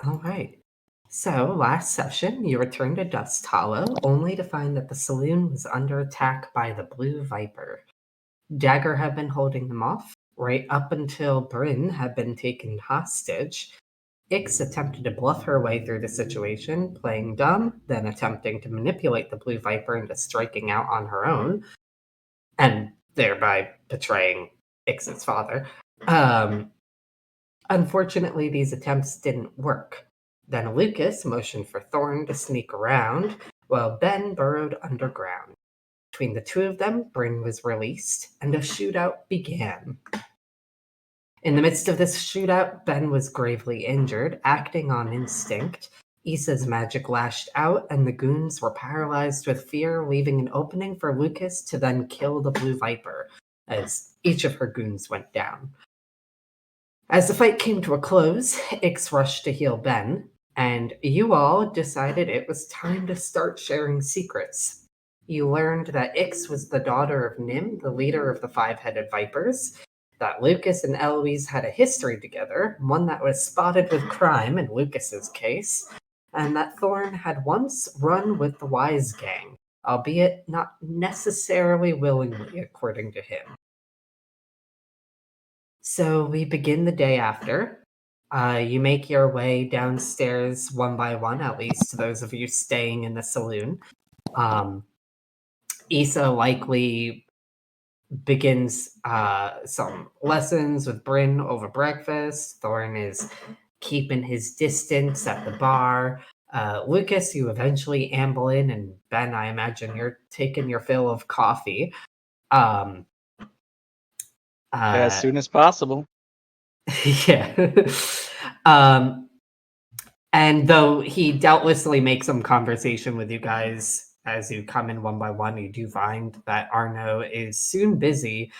All right. So, last session, you returned to Dust Hollow, only to find that the saloon was under attack by the Blue Viper. Dagger had been holding them off, right up until Bryn had been taken hostage. Ix attempted to bluff her way through the situation, playing dumb, then attempting to manipulate the Blue Viper into striking out on her own, and thereby betraying Ix's father. Um, Unfortunately, these attempts didn't work. Then Lucas motioned for Thorn to sneak around, while Ben burrowed underground. Between the two of them, Bryn was released, and a shootout began. In the midst of this shootout, Ben was gravely injured, acting on instinct. Issa's magic lashed out, and the goons were paralyzed with fear, leaving an opening for Lucas to then kill the Blue Viper, as each of her goons went down. As the fight came to a close, Ix rushed to heal Ben, and you all decided it was time to start sharing secrets. You learned that Ix was the daughter of Nim, the leader of the Five-Headed Vipers, that Lucas and Eloise had a history together, one that was spotted with crime in Lucas's case, and that Thorn had once run with the Wise Gang, albeit not necessarily willingly, according to him. So we begin the day after. You make your way downstairs one by one, at least those of you staying in the saloon. Um, Issa likely begins some lessons with Bryn over breakfast. Thorn is keeping his distance at the bar. Lucas, you eventually amble in, and Ben, I imagine you're taking your fill of coffee. Um, As uh, soon as possible. yeah. um, And though he doubtlessly makes some conversation with you guys as you come in one by one, you do find that Arno is soon busy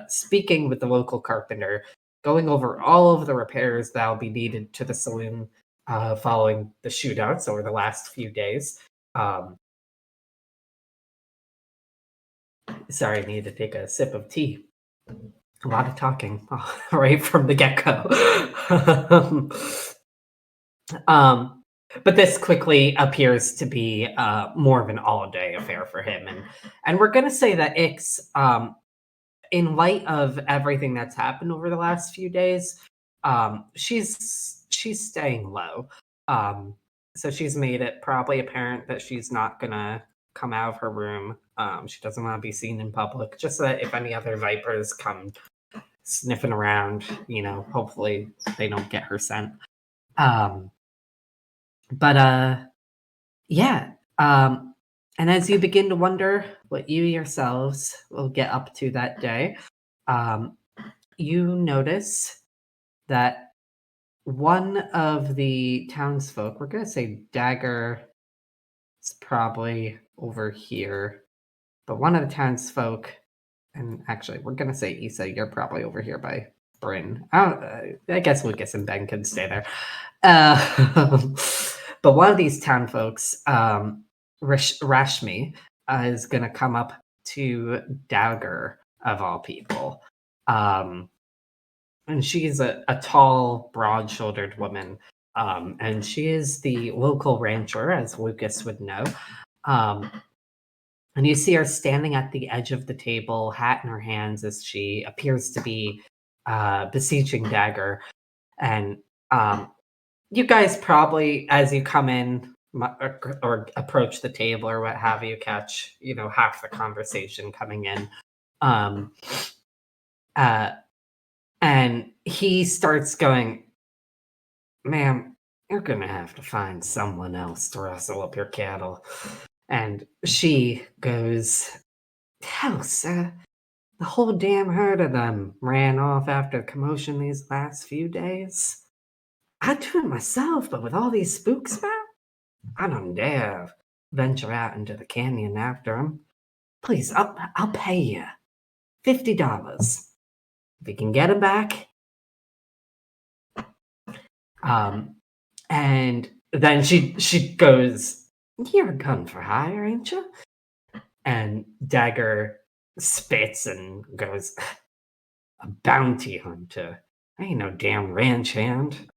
speaking with the local carpenter, going over all of the repairs that'll be needed to the saloon following the shootouts over the last few days. Um, Sorry, I need to take a sip of tea. A lot of talking right from the get go. Um, but this quickly appears to be more of an all-day affair for him, and we're gonna say that Ix, in light of everything that's happened over the last few days, she's staying low. Um, so she's made it probably apparent that she's not gonna come out of her room. She doesn't want to be seen in public, just so that if any other vipers come sniffing around, hopefully they don't get her scent. Um, but yeah. And as you begin to wonder what you yourselves will get up to that day, um, you notice that one of the townsfolk, we're going to say Dagger is probably over here, but one of the townsfolk, and actually, we're going to say Issa, you're probably over here by Bryn. I guess Lucas and Ben can stay there. Uh, but one of these town folks, Rashmi, is going to come up to Dagger, of all people. And she's a tall, broad shouldered woman. And she is the local rancher, as Lucas would know. Um, and you see her standing at the edge of the table, hat in her hands, as she appears to be beseeching Dagger. And you guys probably, as you come in or approach the table or what have you, catch half the conversation coming in. Um, uh, and he starts going, "Ma'am, you're gonna have to find someone else to rustle up your cattle." And she goes, "Hell, sir, the whole damn herd of them ran off after the commotion these last few days. I'd do it myself, but with all these spooks about, I don't dare venture out into the canyon after 'em. Please, I'll pay you $50 if you can get 'em back." Um, and then she goes, "You're a gun for hire, ain't you?" And Dagger spits and goes, "A bounty hunter. I ain't no damn ranch hand."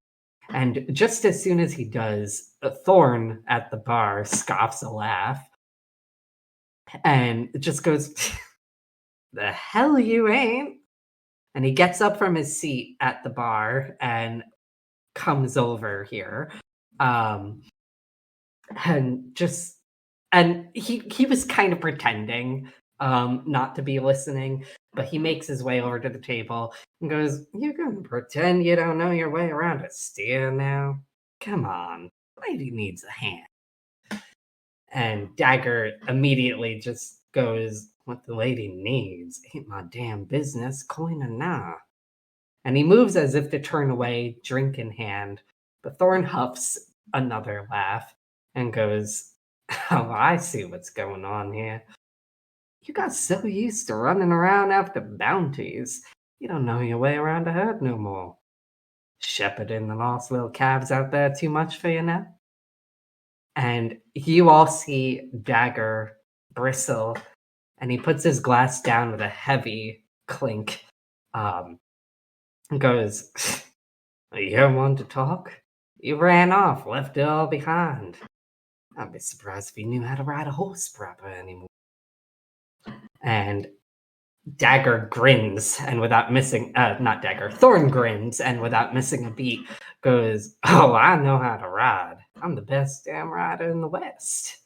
And just as soon as he does, Thorn at the bar scoffs a laugh and just goes, "The hell you ain't." And he gets up from his seat at the bar and comes over here. Um, and just and he was kind of pretending not to be listening, but he makes his way over to the table and goes, "You gonna pretend you don't know your way around a steer now? Come on, lady needs a hand." And Dagger immediately just goes, "What the lady needs ain't my damn business, coin or nah." And he moves as if to turn away, drink in hand, but Thorn huffs another laugh and goes, "Oh, I see what's going on here. You got so used to running around after bounties, you don't know your way around a herd no more. Shepherding the lost little calves out there too much for you now?" And you all see Dagger bristle, and he puts his glass down with a heavy clink. And goes, "You're one to talk? You ran off, left it all behind. I'd be surprised if you knew how to ride a horse proper anymore." And Dagger grins, and without missing, not Dagger, Thorn grins, and without missing a beat, goes, "Oh, I know how to ride. I'm the best damn rider in the West."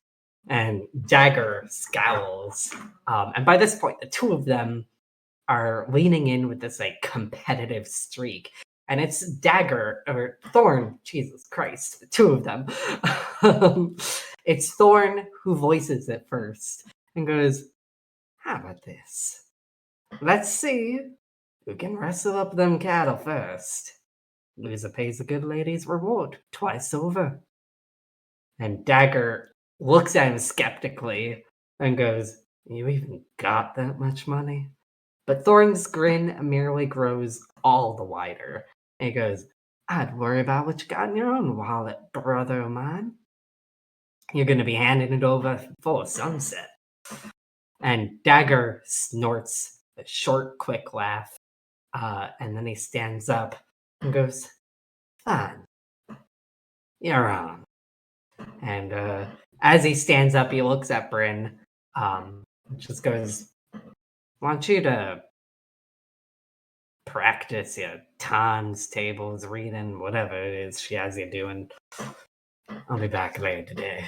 And Dagger scowls. And by this point, the two of them are leaning in with this like competitive streak. And it's Dagger or Thorn, Jesus Christ, the two of them. It's Thorn who voices it first and goes, "How about this? Let's see who can wrestle up them cattle first. Loser pays a good lady's reward twice over." And Dagger looks at him skeptically and goes, "You even got that much money?" But Thorn's grin merely grows all the wider. And he goes, "I'd worry about what you got in your own wallet, brother of mine. You're going to be handing it over before sunset." And Dagger snorts a short, quick laugh. And then he stands up and goes, "Fine, you're on." And as he stands up, he looks at Bryn, just goes, "Want you to practice your times, tables, reading, whatever it is she has you doing. I'll be back later today."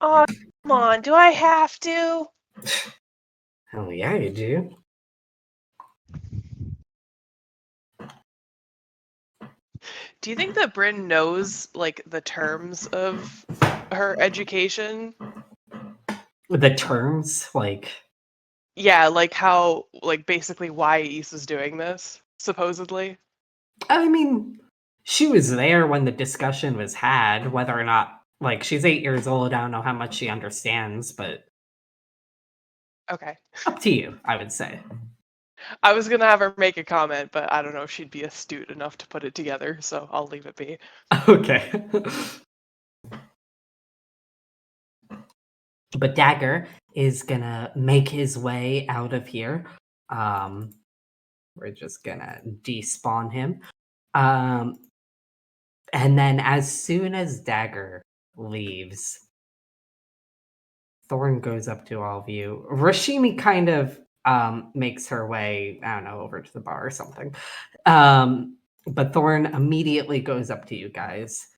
Oh, come on, do I have to? "Hell yeah, you do." Do you think that Bryn knows like the terms of her education? The terms, like, Yeah, like how like basically why Issa's doing this, supposedly. I mean, she was there when the discussion was had, whether or not, like, she's 8 years old. I don't know how much she understands, but Okay. up to you, I would say. I was gonna have her make a comment, but I don't know if she'd be astute enough to put it together, so I'll leave it be. Okay. But Dagger is gonna make his way out of here. Um, we're just gonna despawn him. Um, and then as soon as Dagger leaves, Thorn goes up to all of you. Rashimi kind of makes her way, I don't know, over to the bar or something. But Thorn immediately goes up to you guys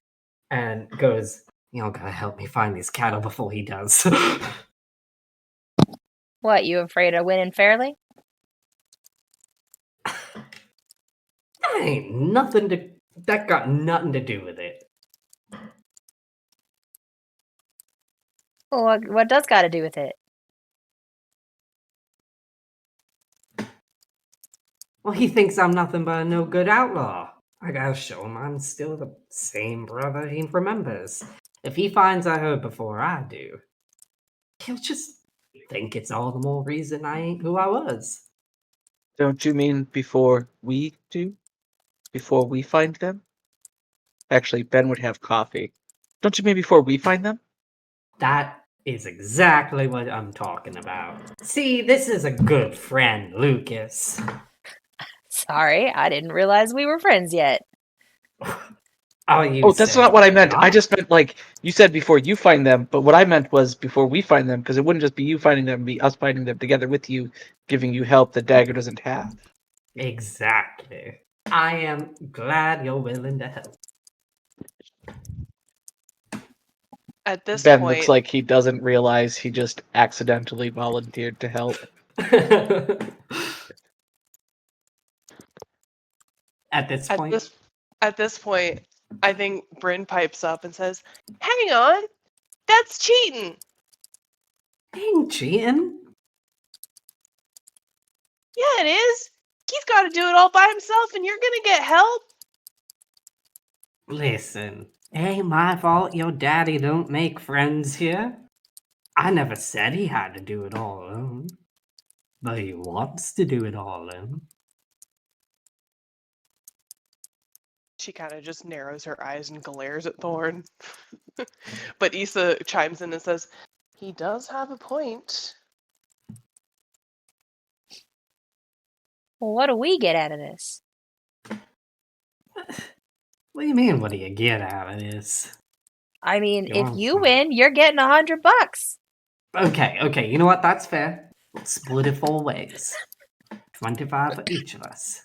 and goes, "You all gotta help me find these cattle before he does." What, you afraid of winning fairly? That got nothing to do with it. Well, what does got to do with it? Well, he thinks I'm nothing but a no good outlaw. I gotta show him I'm still the same brother he remembers. If he finds I heard before I do, he'll just think it's all the more reason I ain't who I was. Don't you mean before we do? Before we find them? Actually, Ben would have coffee. Don't you mean before we find them? That is exactly what I'm talking about. See, this is a good friend, Lucas. Sorry, I didn't realize we were friends yet. Oh, you Oh, that's not said what I meant. I not? just meant, I just meant, I just meant like you said before you find them, but what I meant was before we find them, because it wouldn't just be you finding them, it'd be us finding them together with you, giving you help that Dagger doesn't have. Exactly. I am glad you're willing to help. At this Ben looks point, like he doesn't realize he just accidentally volunteered to help. At this at point, this at this point, I think Bryn pipes up and says, "Hang on, that's cheating." ain't cheating. Yeah, it is. He's got to do it all by himself, and you're gonna get help. Listen, ain't my fault your daddy don't make friends here. I never said he had to do it all alone, but he wants to do it all alone. She kind of just narrows her eyes and glares at Thorn. But Issa chimes in and says, "He does have a point." Well, what do we get out of this? What do you mean? What do you get out of this? I mean, You if want you some- win, you're getting $100. Okay, you know what? That's fair. We'll split it 4 ways. 25 for each of us.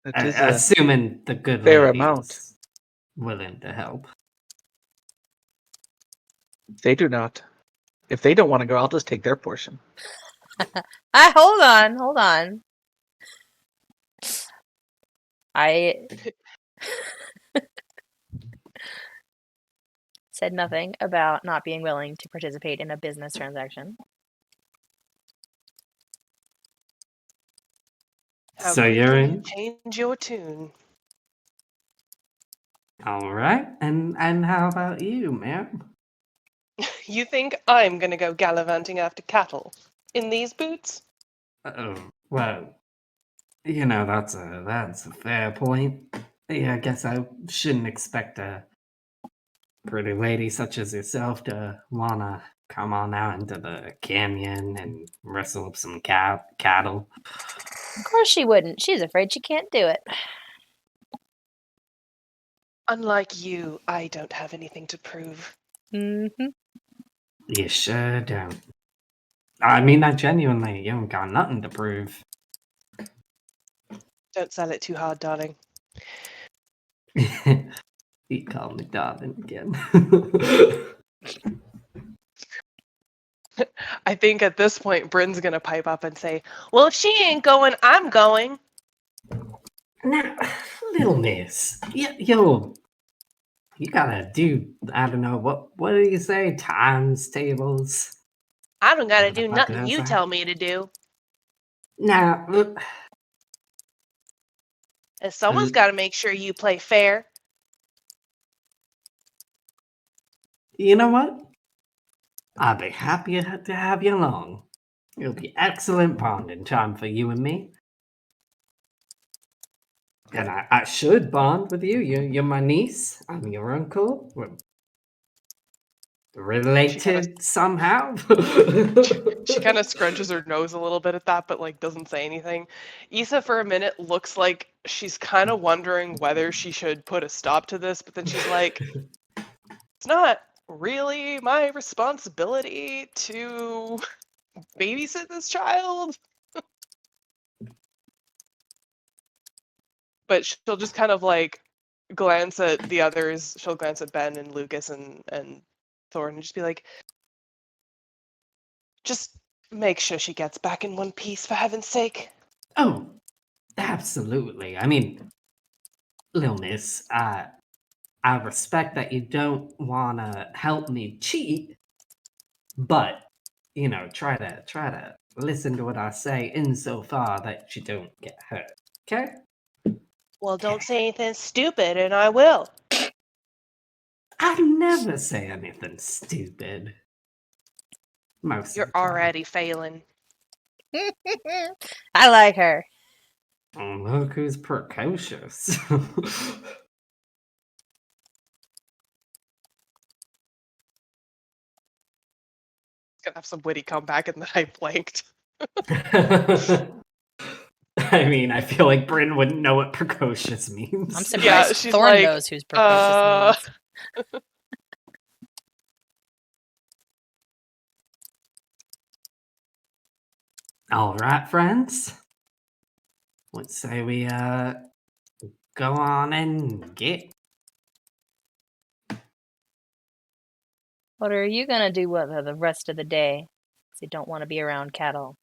That is a Assuming the good fair lady amount. is willing to help. They do not. If they don't want to go, I'll just take their portion. Hold on. I said nothing about not being willing to participate in a business transaction. How So you're quickly in? you change your tune. All right. And how about you, ma'am? You think I'm gonna go gallivanting after cattle in these boots? Oh, well, you know, that's a fair point. Yeah, I guess I shouldn't expect a pretty lady such as yourself to wanna come on out into the canyon and wrestle up some cattle. Of course she wouldn't. She's afraid she can't do it. Unlike you, I don't have anything to prove. Mm-hmm. You sure don't. I mean that genuinely. You don't got nothing to prove. Don't sell it too hard, darling. He called me darling again. I think at this point, Bryn's gonna pipe up and say, "Well, if she ain't going, I'm going." Now, little miss, you gotta do, I don't know, what do you say? Times tables? I don't gotta What the do fuck nothing is you that? tell me to do. Now, look, And someone's gotta make sure you play fair. you know what? I'll be happy to have you along. It'll be excellent bonding time for you and me. And I should bond with you. You're my niece. I'm your uncle. We're related somehow. She kind of scrunches her nose a little bit at that, but like doesn't say anything. Issa, for a minute, looks like she's kind of wondering whether she should put a stop to this, but then she's like, "It's not really my responsibility to babysit this child." But she'll just kind of like glance at the others. She'll glance at Ben and Lucas and Thorn and just be like, "Just make sure she gets back in one piece, for heaven's sake." Oh, absolutely. I mean, little miss, I respect that you don't want to help me cheat, but you know, try to listen to what I say insofar that you don't get hurt. Okay? Well, don't say anything stupid, and I will. I never say anything stupid. Most You're of the time. already failing. I like her. Oh, look who's precocious. Gonna have some witty comeback and then I blanked. I mean, I feel like Bryn wouldn't know what precocious means. I'm surprised Yeah, she's Thorn like, knows who's precocious means. All right, friends. Let's say we go on and get. What are you gonna do with the rest of the day? Because you don't want to be around cattle.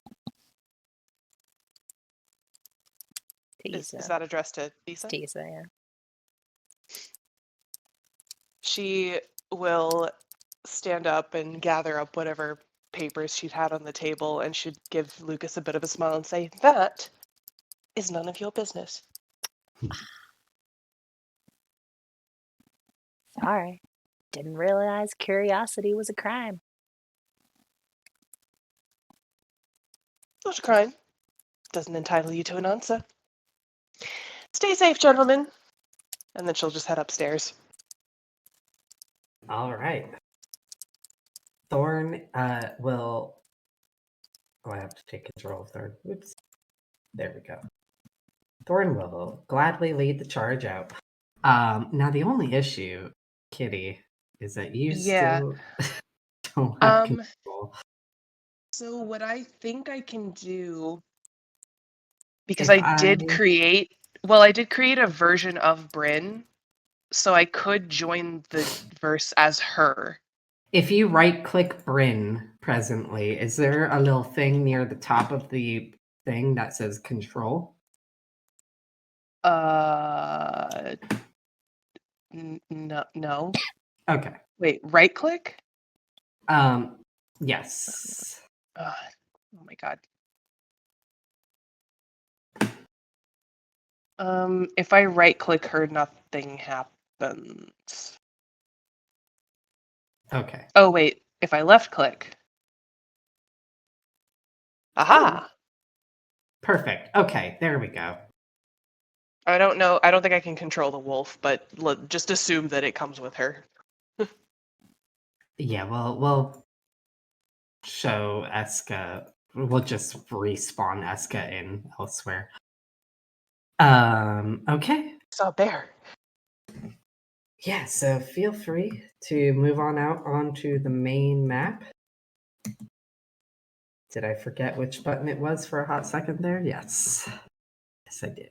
is Tisa. that addressed to It's Lisa? Tisa, yeah. She will stand up and gather up whatever papers she'd had on the table, and she'd give Lucas a bit of a smile and say, "That is none of your business." Sorry. Didn't realize curiosity was a crime. Not a crime. Doesn't entitle you to an answer. Stay safe, gentlemen. And then she'll just head upstairs. All right. Thorn will. Oh, I have to take control of Thorn. Oops. There we go. Thorn will gladly lead the charge out. Now the only issue, Kitty, is that you still don't have control. So what I think I can do, because If I did create a version of Bryn, so I could join the verse as her. If you right-click Bryn presently, is there a little thing near the top of the thing that says control? No. Okay. Wait, right click? Yes. Oh my god. If I right click her, nothing happens. Okay. Oh wait, if I left click. Aha! Perfect. Okay, there we go. I don't know. I don't think I can control the wolf, but just assume that it comes with her. Yeah, well, we'll show Eska. We'll just respawn Eska in elsewhere. Okay. Saw a bear. Yeah, so feel free to move on out onto the main map. Did I forget which button it was for a hot second there? Yes. Yes, I did.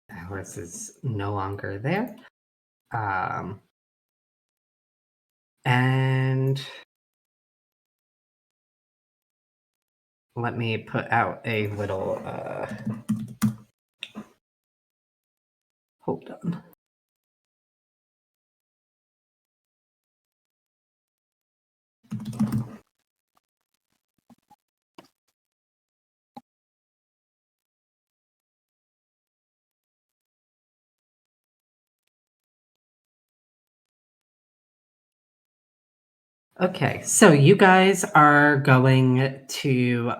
The horse is no longer there. And let me put out a little hold on. Okay, so you guys are going to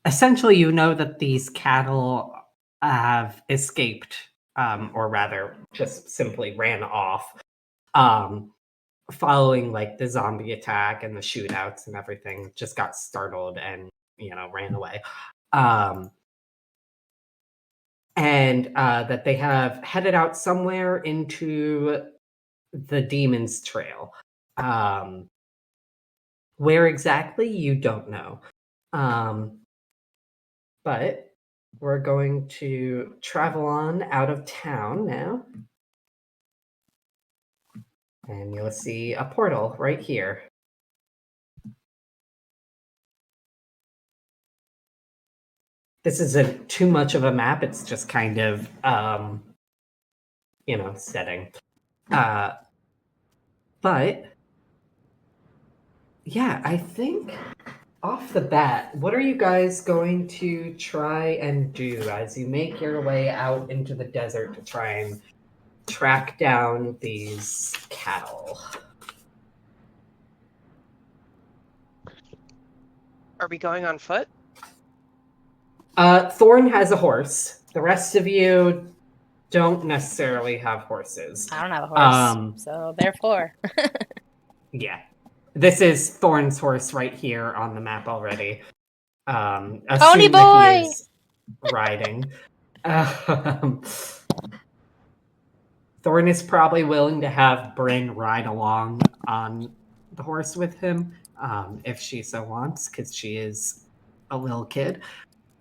essentially, you know that these cattle have escaped, or rather, just simply ran off, following like the zombie attack and the shootouts and everything. Just got startled and ran away, and that they have headed out somewhere into the Demon's Trail. Where exactly, you don't know. But we're going to travel on out of town now. And you'll see a portal right here. This isn't too much of a map, it's just kind of, setting. But, yeah, I think off the bat, what are you guys going to try and do as you make your way out into the desert to try and track down these cattle? Are we going on foot? Thorn has a horse. The rest of you don't necessarily have horses. I don't have a horse, so therefore. Yeah. This is Thorn's horse right here on the map already. Pony Assume boy! that he is riding. Thorn is probably willing to have Bryn ride along on the horse with him, if she so wants, because she is a little kid.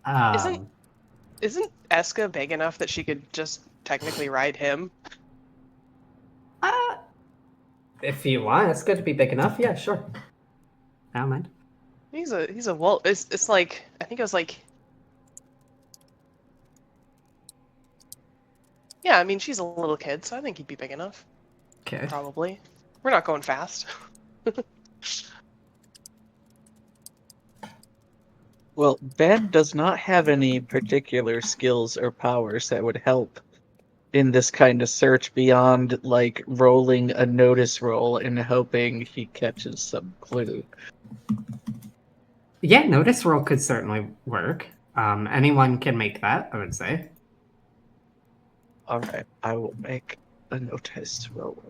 Isn't Eska big enough that she could just technically ride him? If you want, it's good to be big enough. Yeah, sure. I don't mind. He's a wolf. It's like, I think it was like, yeah, I mean, she's a little kid, so I think he'd be big enough. Okay. Probably. We're not going fast. Well, Ben does not have any particular skills or powers that would help in this kind of search beyond, like, rolling a notice roll and hoping he catches some clue. Yeah, notice roll could certainly work. Anyone can make that, I would say. Alright, I will make a notice roll.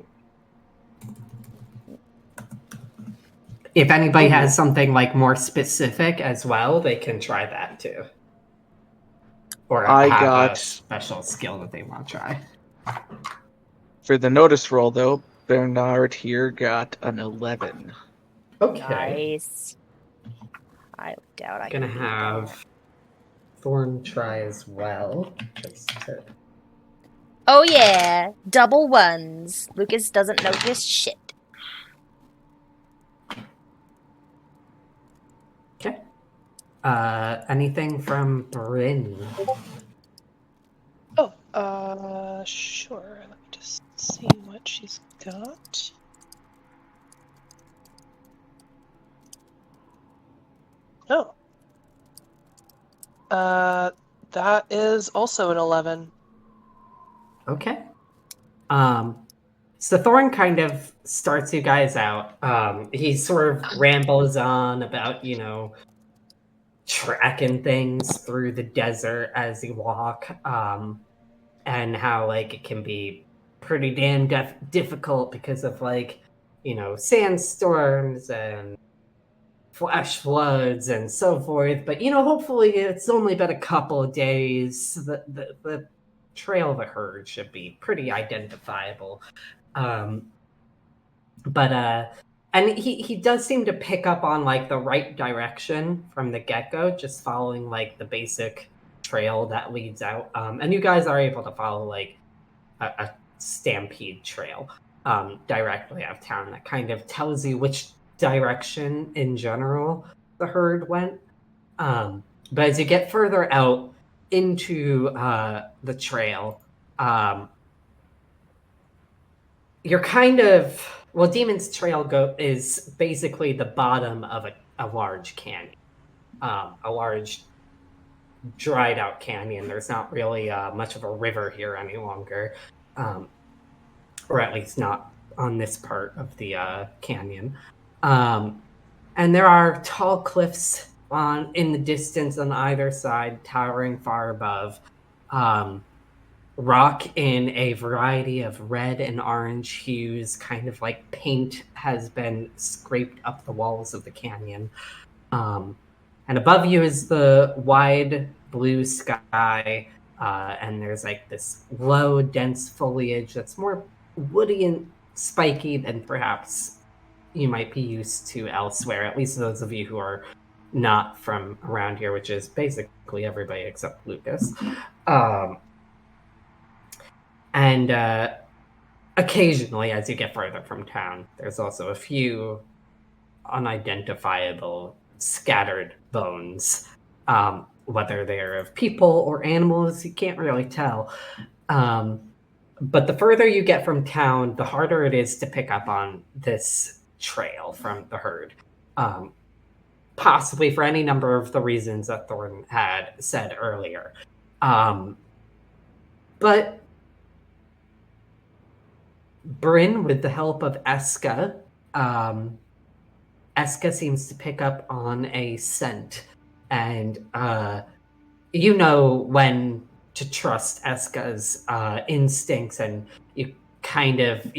If anybody has something like more specific as well, they can try that too. Or I have got- a special skill that they want to try. For the notice roll, though, Bernard here got an 11. Okay. Nice. I doubt I I'm gonna can beat that. have Thorn try as well. Just to... Oh yeah, double ones. Lucas doesn't notice shit. Okay. Anything from Bryn? Oh, sure. Let me just see what she's got. Oh. That is also an 11. Okay. So Thorn kind of starts you guys out. He sort of rambles on about, tracking things through the desert as you walk, and how, like, it can be pretty damn difficult because of, like, sandstorms and flash floods and so forth. But, hopefully it's only been a couple of days. The trail of the herd should be pretty identifiable. And he does seem to pick up on, like, the right direction from the get-go, just following, like, the basic trail that leads out. And you guys are able to follow, like, a stampede trail directly out of town that kind of tells you which direction in general the herd went. But as you get further out into the trail, you're kind of, well, Demon's Trail is basically the bottom of a large canyon, a large dried out canyon. There's not really much of a river here any longer, or at least not on this part of the canyon. And there are tall cliffs in the distance on either side, towering far above. Rock in a variety of red and orange hues, kind of like paint has been scraped up the walls of the canyon. And above you is the wide blue sky, and there's, like, this low, dense foliage that's more woody and spiky than perhaps you might be used to elsewhere, at least those of you who are not from around here, which is basically everybody except Lucas. And occasionally, as you get further from town, there's also a few unidentifiable scattered bones. Whether they're of people or animals, you can't really tell. But the further you get from town, the harder it is to pick up on this trail from the herd. Possibly for any number of the reasons that Thorn had said earlier. But Bryn, with the help of Eska, Eska seems to pick up on a scent. And when to trust Eska's instincts, and you kind of,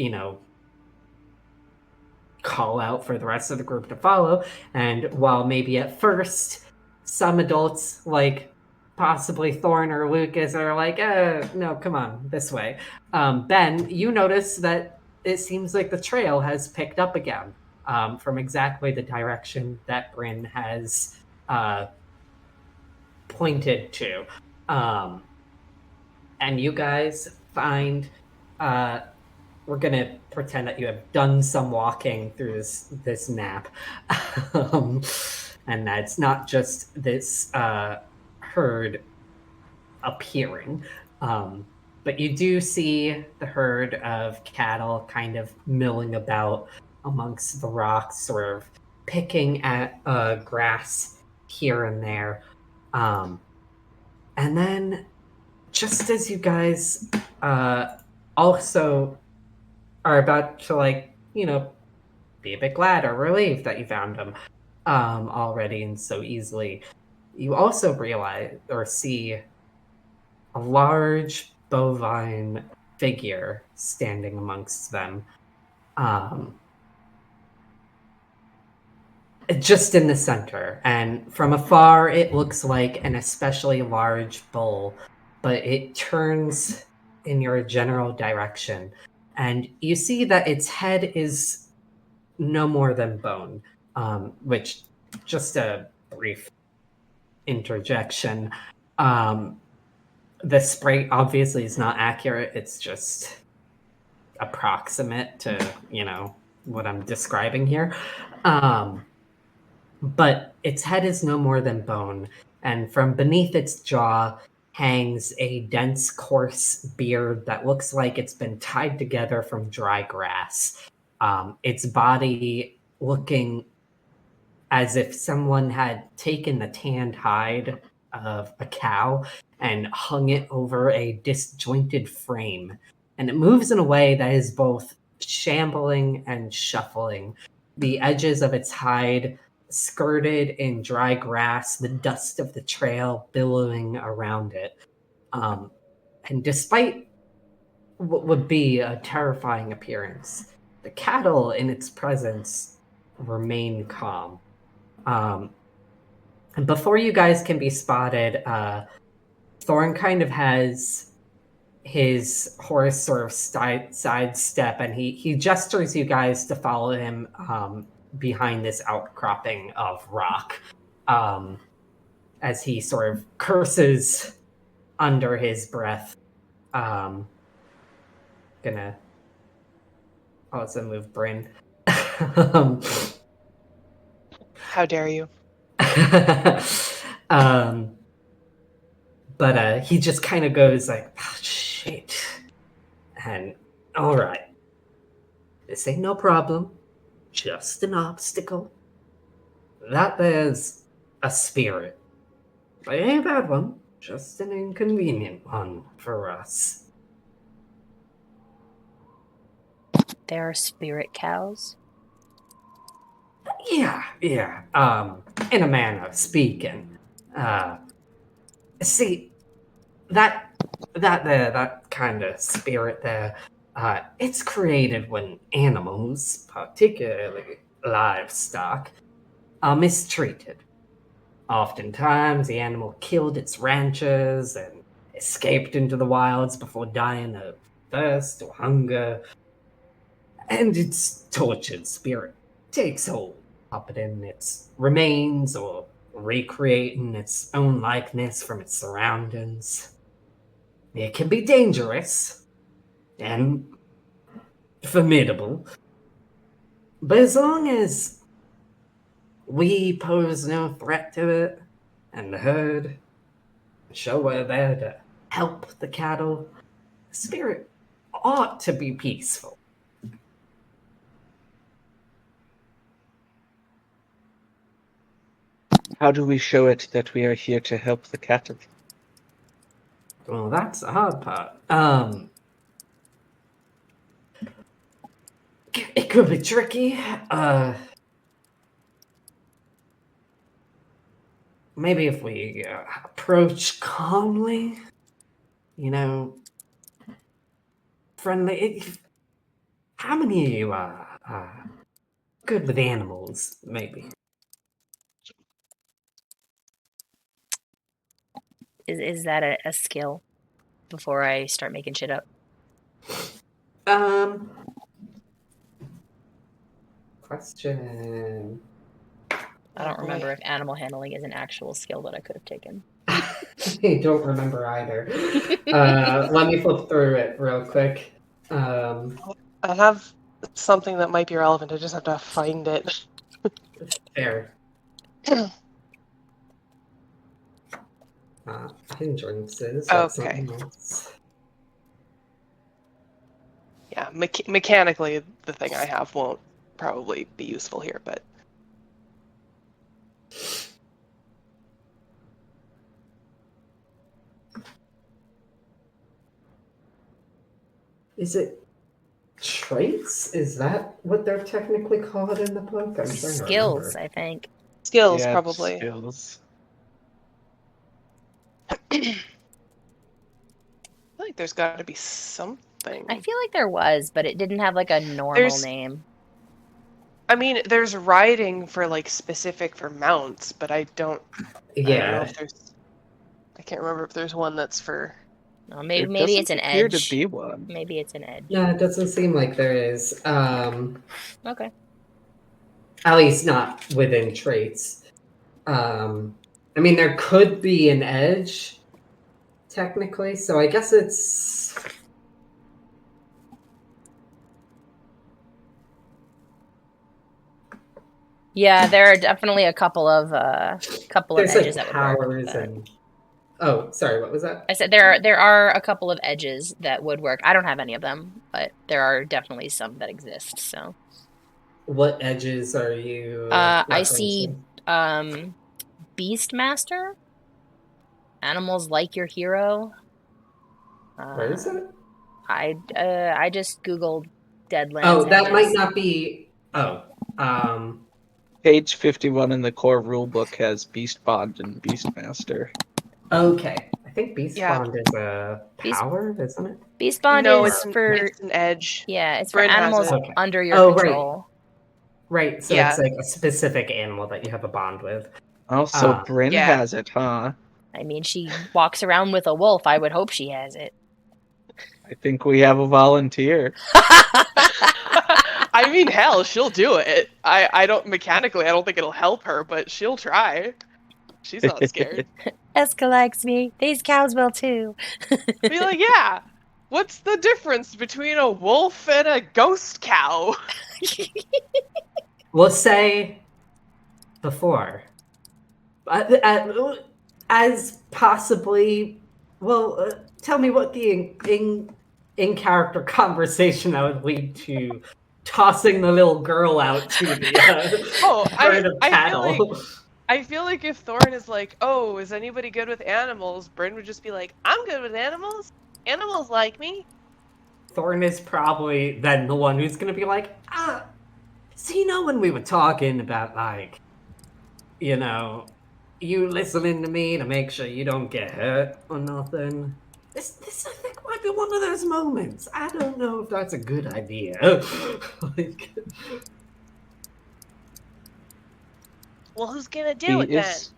call out for the rest of the group to follow. And while maybe at first some adults, like possibly Thorn or Lucas, are like, no, come on, this way. Ben, you notice that it seems like the trail has picked up again from exactly the direction that Bryn has pointed to. And you guys find we're gonna pretend that you have done some walking through this map, and that's not just this herd appearing, but you do see the herd of cattle kind of milling about amongst the rocks, sort of picking at grass here and there, and then just as you guys also are about to, like, be a bit glad or relieved that you found him already and so easily, you also realize or see a large bovine figure standing amongst them, um, just in the center. And from afar, it looks like an especially large bull, but it turns in your general direction. And you see that its head is no more than bone, which, just a brief interjection, the sprite obviously is not accurate. It's just approximate to, what I'm describing here. But its head is no more than bone, and from beneath its jaw hangs a dense, coarse beard that looks like it's been tied together from dry grass. Its body looking as if someone had taken the tanned hide of a cow and hung it over a disjointed frame. And it moves in a way that is both shambling and shuffling. The edges of its hide skirted in dry grass, the dust of the trail billowing around it. And despite what would be a terrifying appearance, the cattle in its presence remain calm. And before you guys can be spotted, Thorn kind of has his horse sort of sidestep, and he gestures you guys to follow him behind this outcropping of rock, as he sort of curses under his breath. Gonna also move Bryn. How dare you? But he just kind of goes like, oh, shit. And, all right. This ain't no problem. Just an obstacle. That there's a spirit. But it ain't a bad one. Just an inconvenient one for us. There are spirit cows. Yeah. In a manner of speaking. See, that kind of spirit there, it's created when animals, particularly livestock, are mistreated. Oftentimes, the animal killed its ranchers and escaped into the wilds before dying of thirst or hunger, and its tortured spirit takes hold, puppeting its remains or recreating its own likeness from its surroundings. It can be dangerous and formidable, but as long as we pose no threat to it and the herd show we're there to help the cattle, the spirit ought to be peaceful. How do we show it that we are here to help the cattle? Well, that's the hard part. It could be tricky. Maybe if we approach calmly you know, friendly. How many of you are good with animals, maybe? Is that a skill before I start making shit up? Question. I don't remember if animal handling is an actual skill that I could have taken. I don't remember either. Let me flip through it real quick. I have something that might be relevant. I just have to find it. Fair. Hindrances. That's Okay. something else. Yeah, mechanically, the thing I have won't probably be useful here, but Is it traits? Is that what they're technically called in the book? I'm trying to Skills, remember. I think. skills Yeah, probably. skills. I feel like there's got to be something. I feel like there was, but it didn't have like a normal There's- name. I mean, there's riding for like specific for mounts, but I don't know Yeah. if there's. I can't remember if there's one that's for. No, There maybe it's an doesn't appear edge. to be one. Maybe it's an edge. No, it doesn't seem like there is. Okay. At least not within traits. I mean, there could be an edge, technically, so I guess it's. Yeah, there are definitely a couple of There's edges like that would work. powers but- and. Oh, sorry, what was that? I said there are a couple of edges that would work. I don't have any of them, but there are definitely some that exist. So What edges are you I see referencing? Beastmaster, animals like your hero. Where is it? I just googled Deadlands. Oh, that edges. might not be. Oh, Page 51 in the core rulebook has Beast Bond and Beastmaster. okay. I think Beast Yeah. Bond is a power, isn't it? Beast Bond No, is it's an edge. it's for Bryn has animals it. Okay. under your Oh, right. control. Right, so Yeah. it's like a specific animal that you have a bond with. Oh, so Bryn Yeah. has it, huh? I mean, she walks around with a wolf. I would hope she has it. I think we have a volunteer. I mean, hell, she'll do it. I don't mechanically. I don't think it'll help her, but she'll try. She's not scared. Eska likes me. These cows will too. Be like, yeah. What's the difference between a wolf and a ghost cow? We'll say before. As possibly. Well, tell me what the in character conversation that would lead to tossing the little girl out to the herd of cattle. I feel like if Thorn is like, oh, is anybody good with animals? Bryn would just be like, I'm good with animals. Animals like me. Thorn is probably then the one who's gonna be like, so when we were talking about like, you listening to me to make sure you don't get hurt or nothing. This I think might be one of those moments. I don't know if that's a good idea. Like, Well, who's gonna do He it then? is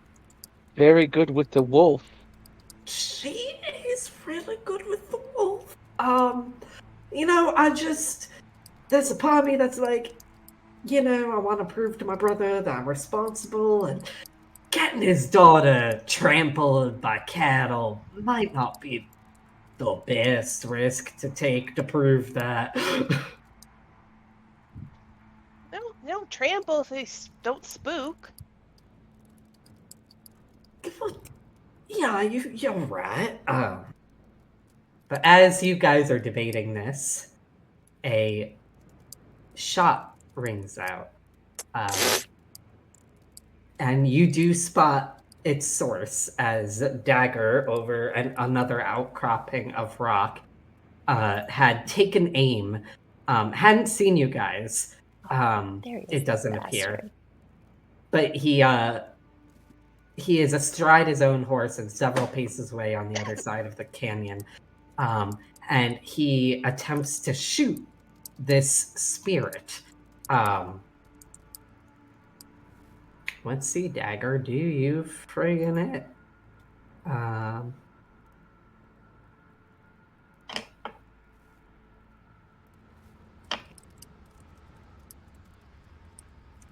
very good with the wolf. she is really good with the wolf. There's a part of me that's like, I want to prove to my brother that I'm responsible, and getting his daughter trampled by cattle might not be the best risk to take to prove that. No, trample if they don't spook. Yeah, you're right. But as you guys are debating this, a shot rings out. And you do spot its source as Dagger, over another outcropping of rock, had taken aim. Hadn't seen you guys. It doesn't appear. But he is astride his own horse and several paces away on the other side of the canyon. and he attempts to shoot this spirit. Let's see, Dagger, do you friggin' it?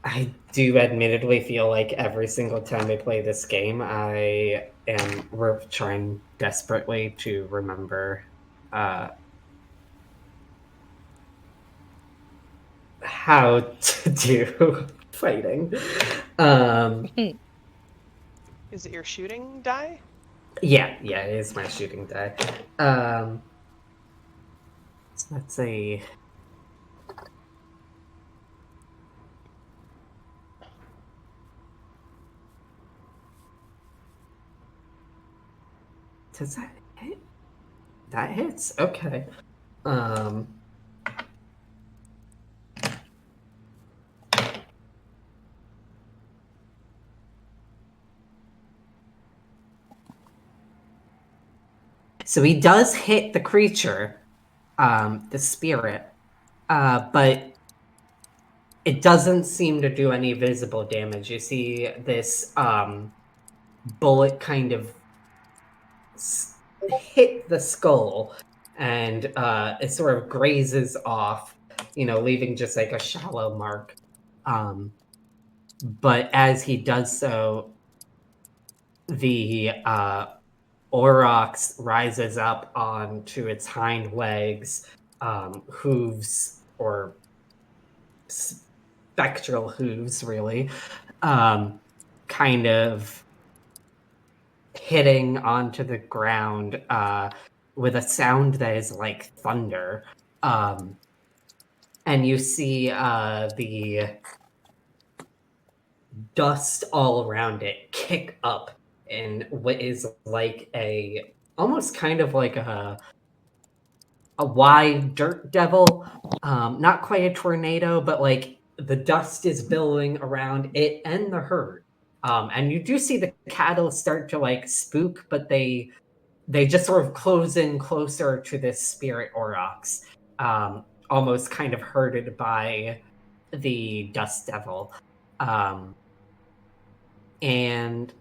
I do admittedly feel like every single time I play this game, I am trying desperately to remember how to do fighting. Is it your shooting die? Yeah, it is my shooting die. So let's see. Does that hit? That hits. Okay. So he does hit the creature, the spirit, but it doesn't seem to do any visible damage. You see this bullet kind of hit the skull, and it sort of grazes off, leaving just like a shallow mark. But as he does so, the aurochs rises up onto its hind legs, hooves, or spectral hooves, really, kind of hitting onto the ground with a sound that is like thunder. And you see the dust all around it kick up in what is like almost kind of like a wide dirt devil. Not quite a tornado, but like the dust is billowing around it and the herd. And you do see the cattle start to like spook, but they just sort of close in closer to this spirit aurochs, almost kind of herded by the dust devil. And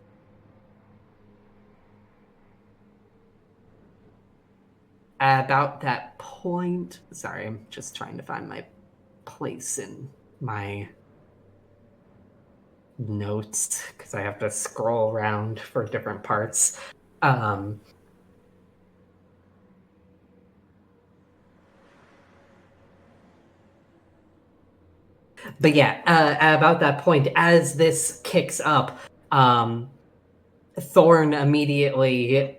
at about that point, sorry, I'm just trying to find my place in my notes because I have to scroll around for different parts. But yeah, at about that point, as this kicks up, Thorn immediately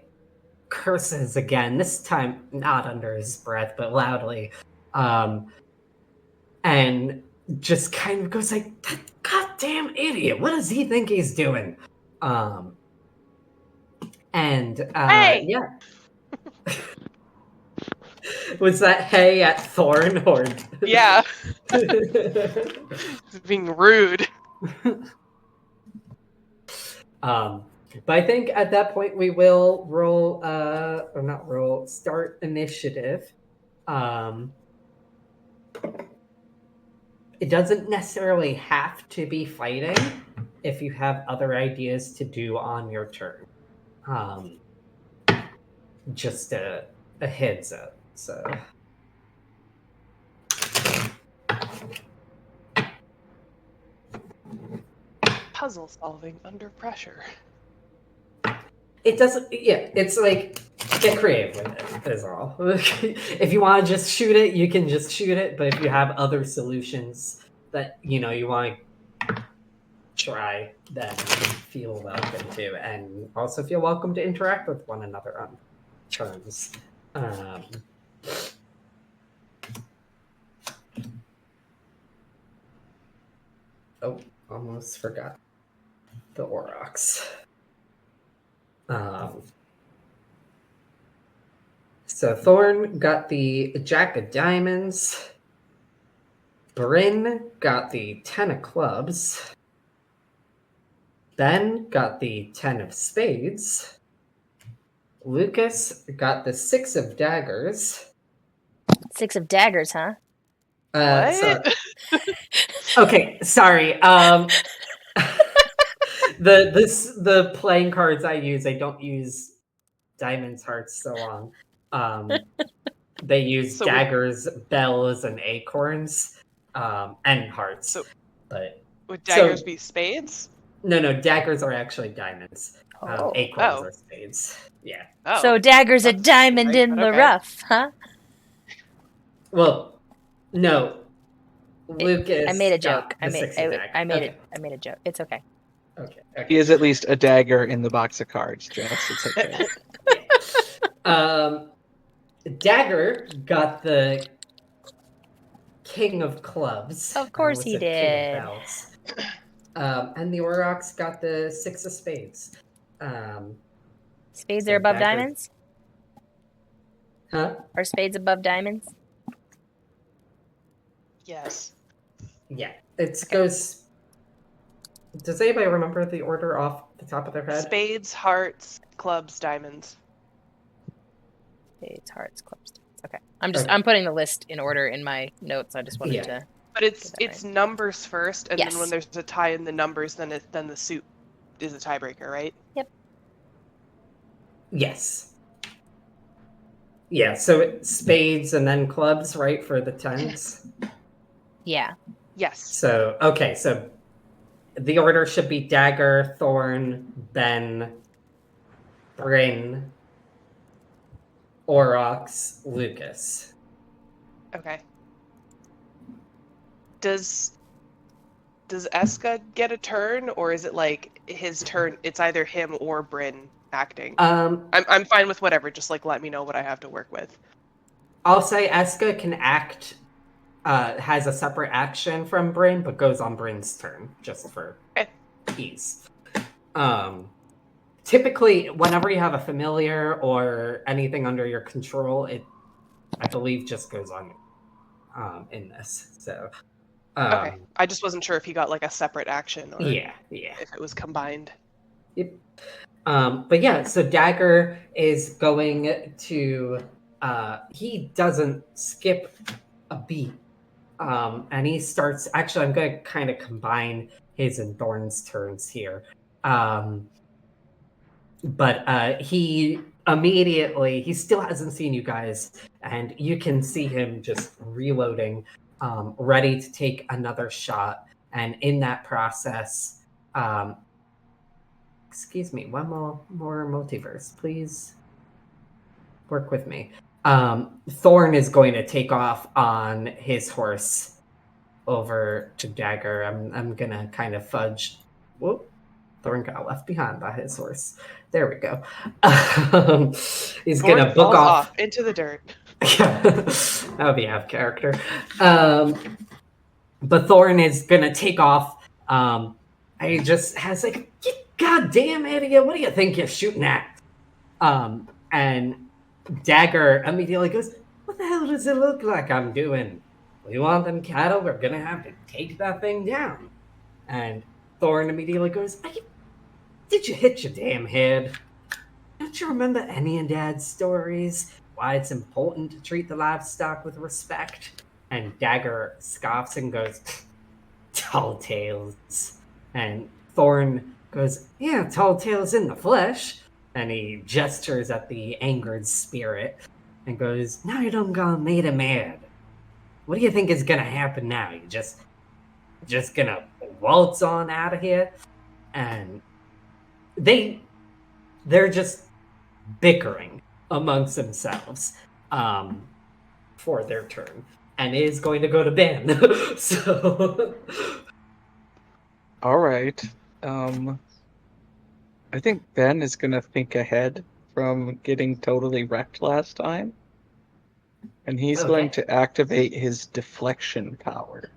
curses again, this time not under his breath, but loudly. And just kind of goes like, that goddamn idiot, what does he think he's doing? And Hey! yeah. Was that hey at Thorn or Yeah. It's being rude. But I think at that point we will roll or not roll, start initiative. It doesn't necessarily have to be fighting if you have other ideas to do on your turn. Just a heads up. So Puzzle solving under pressure. it doesn't. Yeah, it's like get creative with it. Is all. If you want to just shoot it, you can just shoot it. But if you have other solutions that you want to try, then feel welcome to, and also feel welcome to interact with one another on terms. Oh, almost forgot the aurochs. So Thorn got the Jack of Diamonds. Bryn got the 10 of Clubs. Ben got the 10 of Spades. Lucas got the 6 of daggers. 6 of daggers, huh? So, What? okay, sorry. The playing cards I use, I don't use diamonds, hearts, so on. They use So would daggers, bells, and acorns, and hearts. so But would daggers so be spades? no, daggers are actually diamonds. Oh. Acorns Oh. are spades. Yeah. Oh. So dagger's a That's diamond right, in but the okay. rough, huh? Well, no. Lucas I made a got joke. the 6 of daggers. I made Okay. it. I made a joke. It's okay. Okay. He is at least a dagger in the box of cards, Jess. It's okay. Yeah. Dagger got the king of clubs. Of course I he said king of did. bells. And the Aurochs got the 6 of spades. Spades So are above dagger- diamonds? Huh? Are spades above diamonds? Yes. Yeah. It goes. Does anybody remember the order off the top of their head? Spades, hearts, clubs, diamonds. Spades, hearts, clubs. Okay. I'm Okay. I'm putting the list in order in my notes. I just wanted Yeah. to. But it's Get that numbers first, and then Yes. when there's a tie in the numbers, then the suit is a tiebreaker, right? Yes. Yeah, so it's spades and then clubs, right, for the tens? Yeah. Yes. So, okay, so the order should be Dagger, Thorn, Ben, Bryn, Aurochs, Lucas. Okay. Does Eska get a turn, or is it like his turn? It's either him or Bryn acting. I'm fine with whatever. Just like let me know what I have to work with. I'll say Eska can act, has a separate action from Bryn, but goes on Bryn's turn, just for Okay. ease. Typically, whenever you have a familiar or anything under your control, it, I believe, just goes on in this. So, Okay. I just wasn't sure if he got like a separate action or yeah. if it was combined. Yep. But yeah, so Dagger is going to. He doesn't skip a beat, and he starts. Actually, I'm going to kind of combine his and Thorn's turns here. But he immediately, he still hasn't seen you guys, and you can see him just reloading, ready to take another shot. And in that process, excuse me, one more multiverse, please work with me. Thorn is going to take off on his horse over to Dagger. I'm gonna kind of fudge. Whoop. Thorn got left behind by his horse. There we go. He's Thorn gonna book falls off. into the dirt. That would be out of character. But Thorn is gonna take off. He just has like, "You goddamn idiot! What do you think you're shooting at?" And Dagger immediately goes, "What the hell does it look like I'm doing? We want them cattle. We're gonna have to take that thing down." And Thorn immediately goes, "Did you hit your damn head? Don't you remember any of Dad's stories? Why it's important to treat the livestock with respect?" And Dagger scoffs and goes, "Tall tales." And Thorn goes, "Yeah, tall tales in the flesh." And he gestures at the angered spirit and goes, "Now you done gone made him mad. What do you think is gonna happen now? You just gonna waltz on out of here?" And they're just bickering amongst themselves for their turn, and it is going to go to Ben. So All right. I think Ben is gonna think ahead from getting totally wrecked last time, and he's going Okay. to activate his deflection power.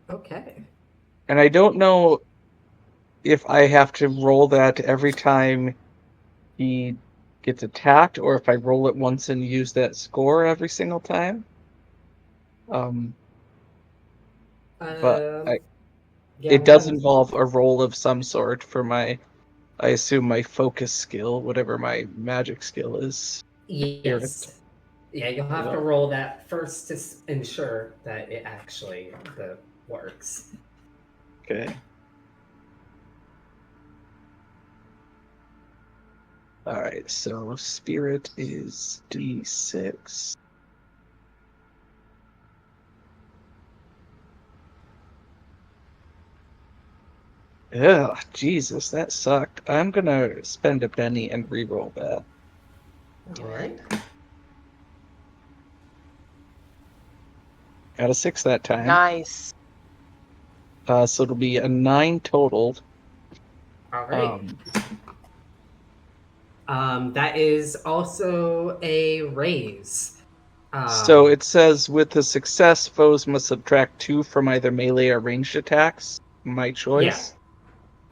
Okay. And I don't know if I have to roll that every time he gets attacked, or if I roll it once and use that score every single time. But Yeah, it does one involve a roll of some sort for my I assume my focus skill, whatever my magic skill is. Yes. Yeah, you'll have to roll that first to ensure that it actually works. Okay. Alright, so spirit is D6. Ugh, Jesus, that sucked. I'm gonna spend a penny and re-roll that. All right. Got a 6 that time. Nice. So it'll be a 9 total. All right. That is also a raise. So it says with a success, foes must subtract 2 from either melee or ranged attacks. My choice.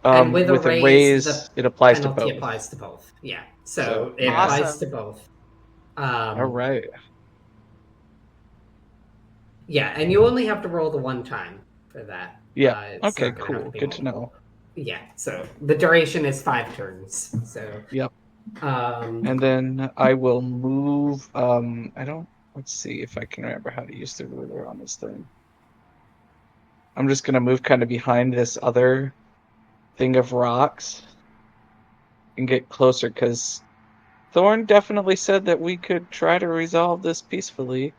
And with With a a raise, the it applies to penalty both. applies to both. Yeah. So, So it yeah. applies Awesome. to both. All right. Yeah, and you only have to roll the one time for that. Yeah. It's Okay, not gonna have cool. to be Good to multiple. know. Yeah, so the duration is 5 turns. So Yep. um And then I will move. Let's see if I can remember how to use the ruler on this thing. I'm just gonna move kind of behind this other thing of rocks and get closer because Thorn definitely said that we could try to resolve this peacefully.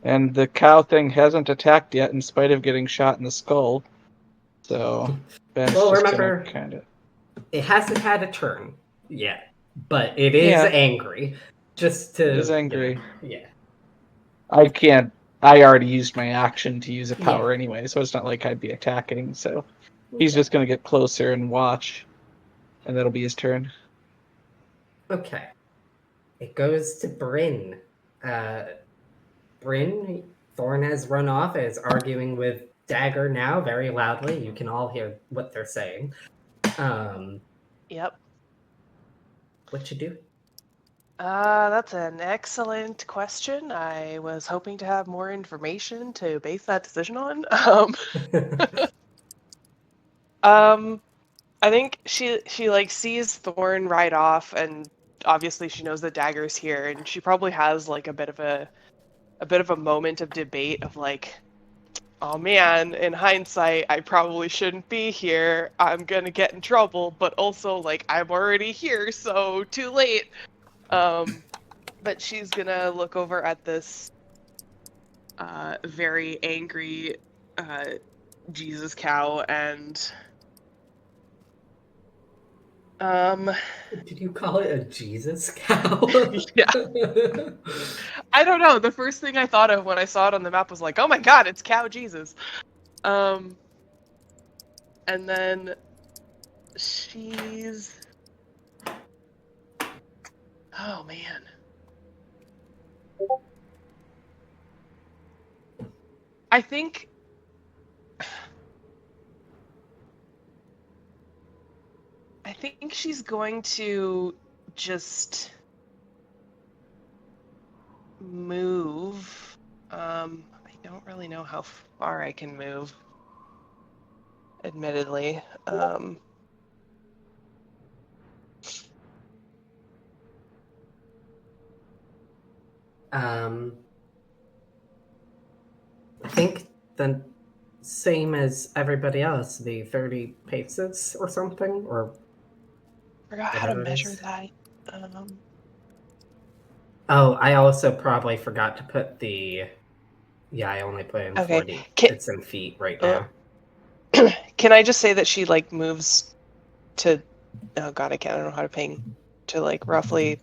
And the cow thing hasn't attacked yet in spite of getting shot in the skull. So Ben's well, just gonna remember, kind of. it hasn't had a turn yet, but it is Yeah, angry. Just it is to angry. yeah. I can't. I already used my action to use a Yeah. power anyway, so it's not like I'd be attacking. So he's Okay. just gonna get closer and watch, and that'll be his turn. Okay. It goes to Bryn. Bryn, Thorn has run off and is arguing with Dagger now very loudly. You can all hear what they're saying. Yep. What you do? That's an excellent question. I was hoping to have more information to base that decision on. I think she like sees Thorn ride off, and obviously she knows that Dagger's here, and she probably has like a bit of a moment of debate of like, oh man, in hindsight, I probably shouldn't be here. I'm gonna get in trouble, but also like I'm already here, so too late. But she's gonna look over at this very angry Jesus cow and Did you call it a Jesus cow? yeah. I don't know. The first thing I thought of when I saw it on the map was like, oh my god, it's cow Jesus. And then she's oh man. I think she's going to just move. I don't really know how far I can move, admittedly. I think the same as everybody else, the 30 paces or something, or Forgot how to whatever it measure is. that. Oh, I also probably forgot to put the. Yeah, I only put in Okay. 40. It's in feet right now. Can I just say that she like moves to? Oh god, I don't know how to ping. To like roughly.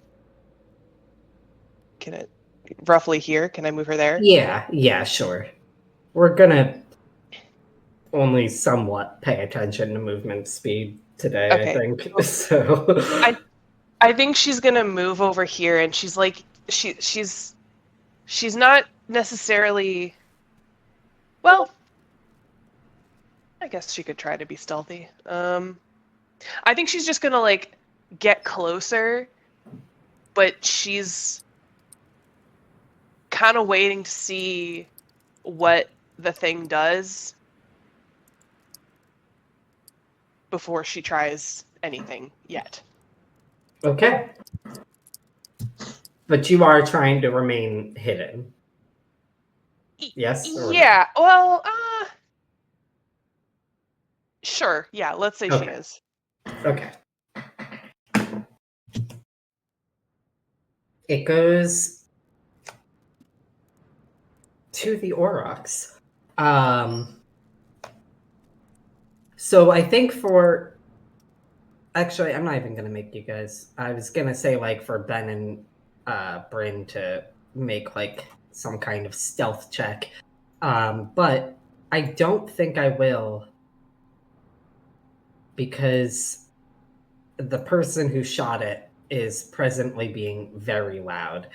Can it roughly here? Can I move her there? Yeah, sure. We're gonna only somewhat pay attention to movement speed today, I Okay. think. So I think she's gonna move over here, and she's like she's not necessarily. Well, I guess she could try to be stealthy. I think she's just gonna like get closer, but she's kind of waiting to see what the thing does before she tries anything yet. Okay. But you are trying to remain hidden. Yes? Or no? Yeah, well, sure. Yeah, let's say she Okay. is. Okay. It goes to the Aurochs. So I think for... Actually, I'm not even going to make you guys... I was going to say, like, for Ben and Bryn to make, like, some kind of stealth check. But I don't think I will, because the person who shot it is presently being very loud.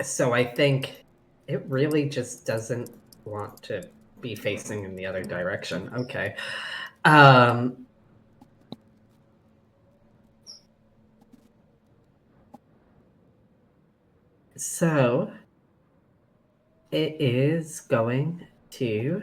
So I think it really just doesn't want to be facing in the other direction. Okay. So it is going to...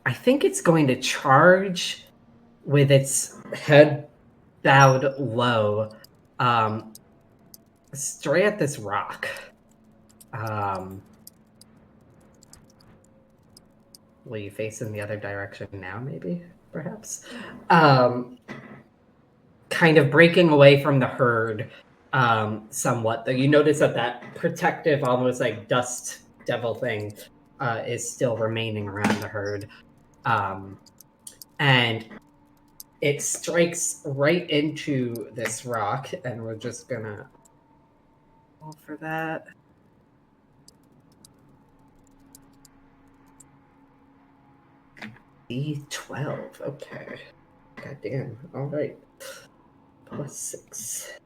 I think it's going to charge with its head bowed low, straight at this rock. Will you face in the other direction now, maybe? Perhaps? Kind of breaking away from the herd somewhat. Though you notice that protective, almost like dust devil thing is still remaining around the herd. And it strikes right into this rock, and we're just gonna roll for that. D12. Okay. Goddamn. All right. +6.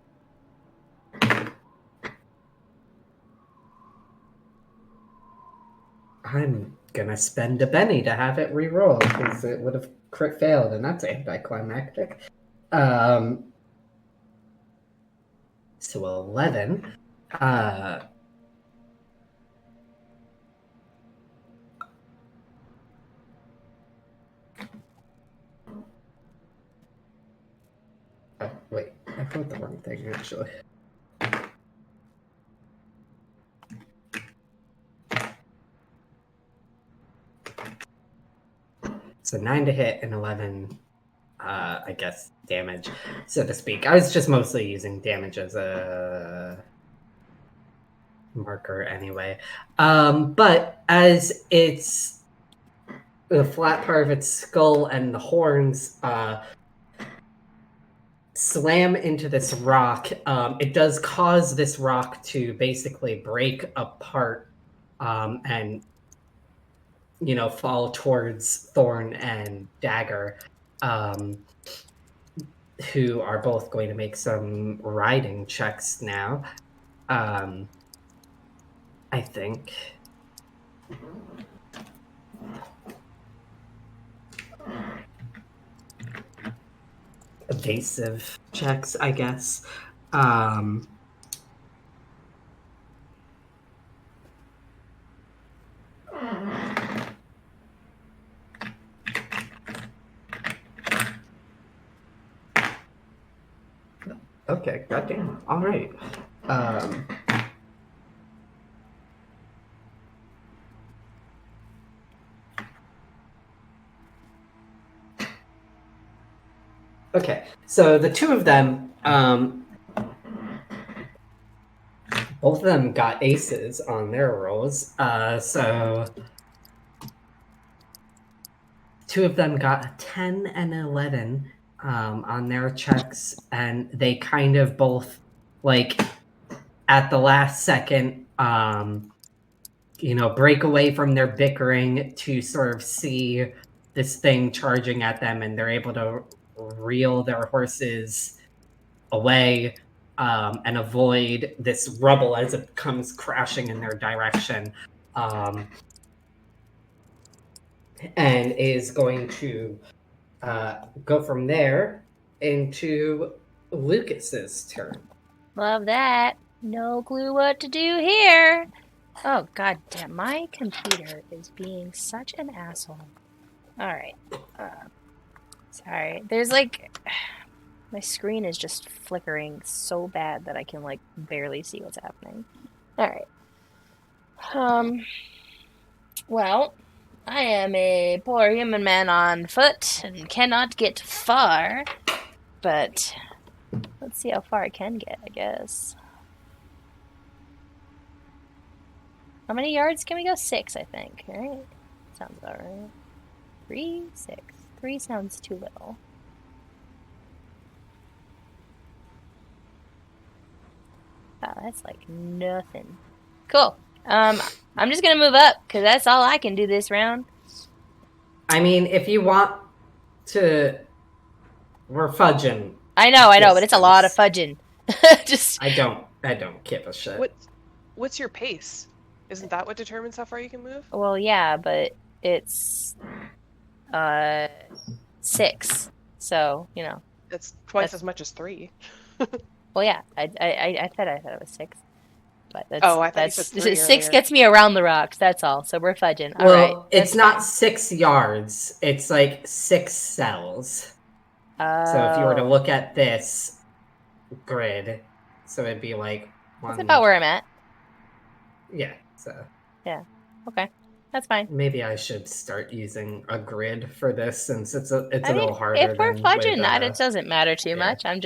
I'm gonna spend a Benny to have it re-roll because it would have crit failed, and that's anticlimactic. So 11. Oh, wait, I wrote the wrong thing actually. So 9 to hit and 11, I guess, damage, so to speak. I was just mostly using damage as a marker anyway. But as it's the flat part of its skull and the horns slam into this rock, it does cause this rock to basically break apart and fall towards Thorn and Dagger, who are both going to make some riding checks now. I think. Evasive checks, I guess. Okay, goddamn. All right. Okay, so the two of them, both of them got aces on their rolls. So two of them got a 10 and an 11 on their checks, and they kind of both, like, at the last second, break away from their bickering to sort of see this thing charging at them, and they're able to reel their horses away and avoid this rubble as it comes crashing in their direction, and is going to go from there into Lucas's turn. Love that. No clue what to do here. Oh, god damn. My computer is being such an asshole. Alright. Sorry. There's like... My screen is just flickering so bad that I can like barely see what's happening. Alright. Well, I am a poor human man on foot and cannot get far. But let's see how far I can get, I guess. How many yards can we go? 6, I think, right? Sounds about right. 3, 6. 3 sounds too little. Wow, that's like nothing. Cool. I'm just gonna move up, because that's all I can do this round. I mean, if you want to... We're fudging. I know, but it's a lot of fudging. Just... I don't give a shit. What's your pace? Isn't that what determines how far you can move? Well, yeah, but it's 6. So, you know. That's twice as much as 3. Well, yeah, I said it was 6. But that's, I thought you said 3 6 earlier. gets me around the rocks, that's all. So we're fudging. All Well, right, it's not 6 yards. It's like 6 cells. So if you were to look at this grid, so it'd be like one... That's about where I'm at. Yeah, so... Yeah, okay. That's fine. Maybe I should start using a grid for this, since it's a I mean, little harder. if we're than fudging with, that, it doesn't matter too yeah. much. I'm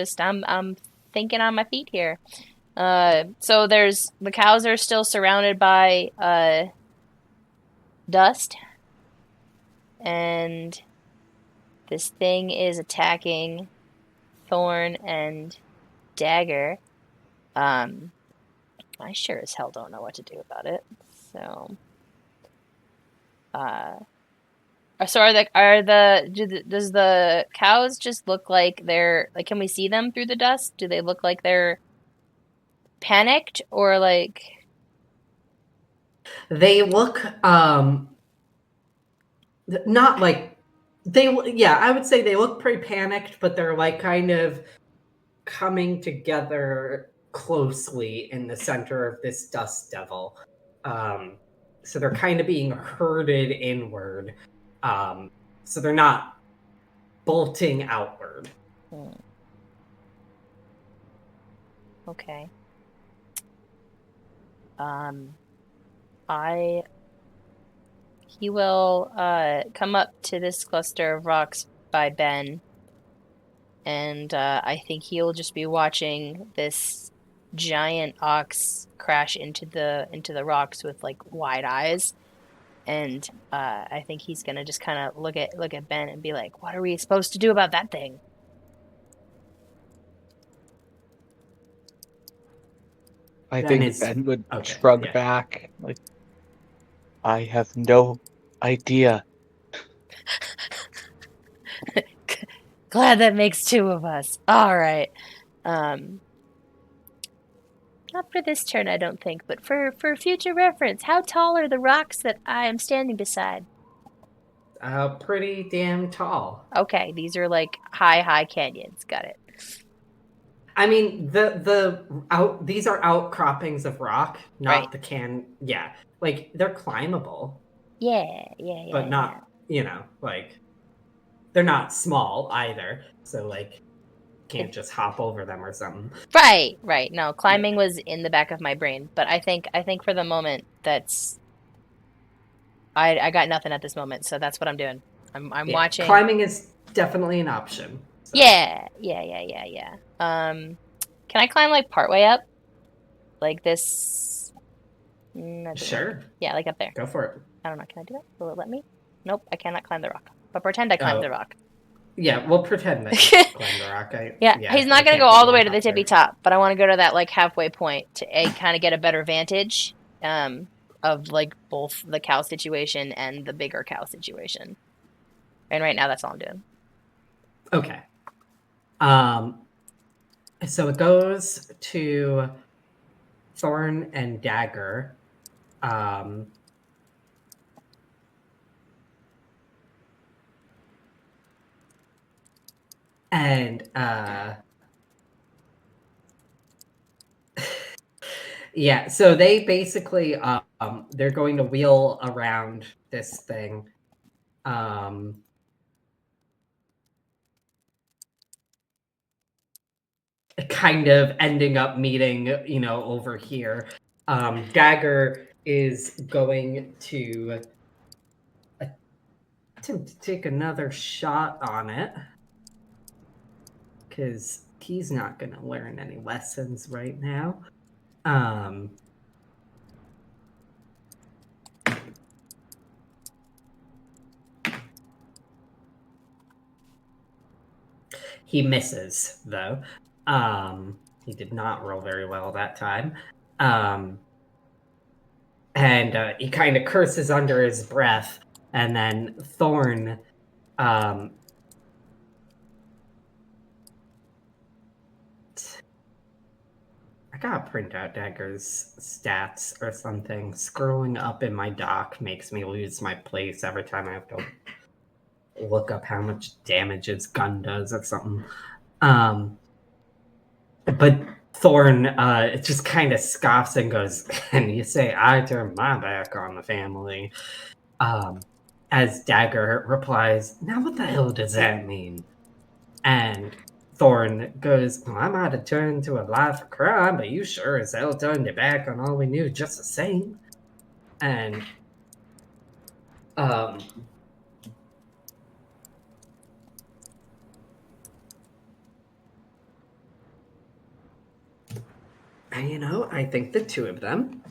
thinking on my feet here. So the cows are still surrounded by dust, and this thing is attacking Thorn and Dagger. I sure as hell don't know what to do about it. So, does the cows just look like they're like? Can we see them through the dust? Do they look like they're panicked or like? They look not like yeah, I would say they look pretty panicked, but they're like kind of coming together closely in the center of this dust devil. So they're kind of being herded inward. So they're not bolting outward. Okay. He will come up to this cluster of rocks by Ben, and I think he'll just be watching this giant ox crash into the rocks with like wide eyes, and I think he's gonna just kind of look at Ben and be like, "What are we supposed to do about that thing?" I think Ben would shrug back, like, I have no idea. Glad that makes 2 of us. All right. Not for this turn, I don't think, but for future reference, how tall are the rocks that I am standing beside? Pretty damn tall. Okay, these are like high canyons. Got it. I mean, these are outcroppings of rock, not right. Yeah, like they're climbable. Yeah. But not, like they're not small either. So like, can't just hop over them or something. Right. No, climbing was in the back of my brain, but I think for the moment that's I got nothing at this moment, so that's what I'm doing. I'm watching. Climbing is definitely an option. So. Yeah. Can I climb like partway up? Like this? Sure. Yeah, like up there. Go for it. I don't know. Can I do that? Will it let me? Nope, I cannot climb the rock. But pretend I climbed the rock. Yeah, we'll pretend that you climbed the rock. He's not going to go all the way to the tippy top, but I want to go to that like halfway point to kind of get a better vantage of like both the cow situation and the bigger cow situation. And right now, that's all I'm doing. Okay. So it goes to Thorn and Dagger. And And yeah, so they basically they're going to wheel around this thing. Kind of ending up meeting, over here. Dagger is going to attempt to take another shot on it because he's not going to learn any lessons right now. He misses, though. He did not roll very well that time. And he kind of curses under his breath, and then Thorn I gotta print out Dagger's stats or something. Scrolling up in my doc makes me lose my place every time I have to look up how much damage his gun does or something. But Thorn just kind of scoffs and goes, and you say, I turn my back on the family. As Dagger replies, now what the hell does that mean? And Thorn goes, well, I might have turned to a life of crime, but you sure as hell turned your back on all we knew just the same. And I think the two of them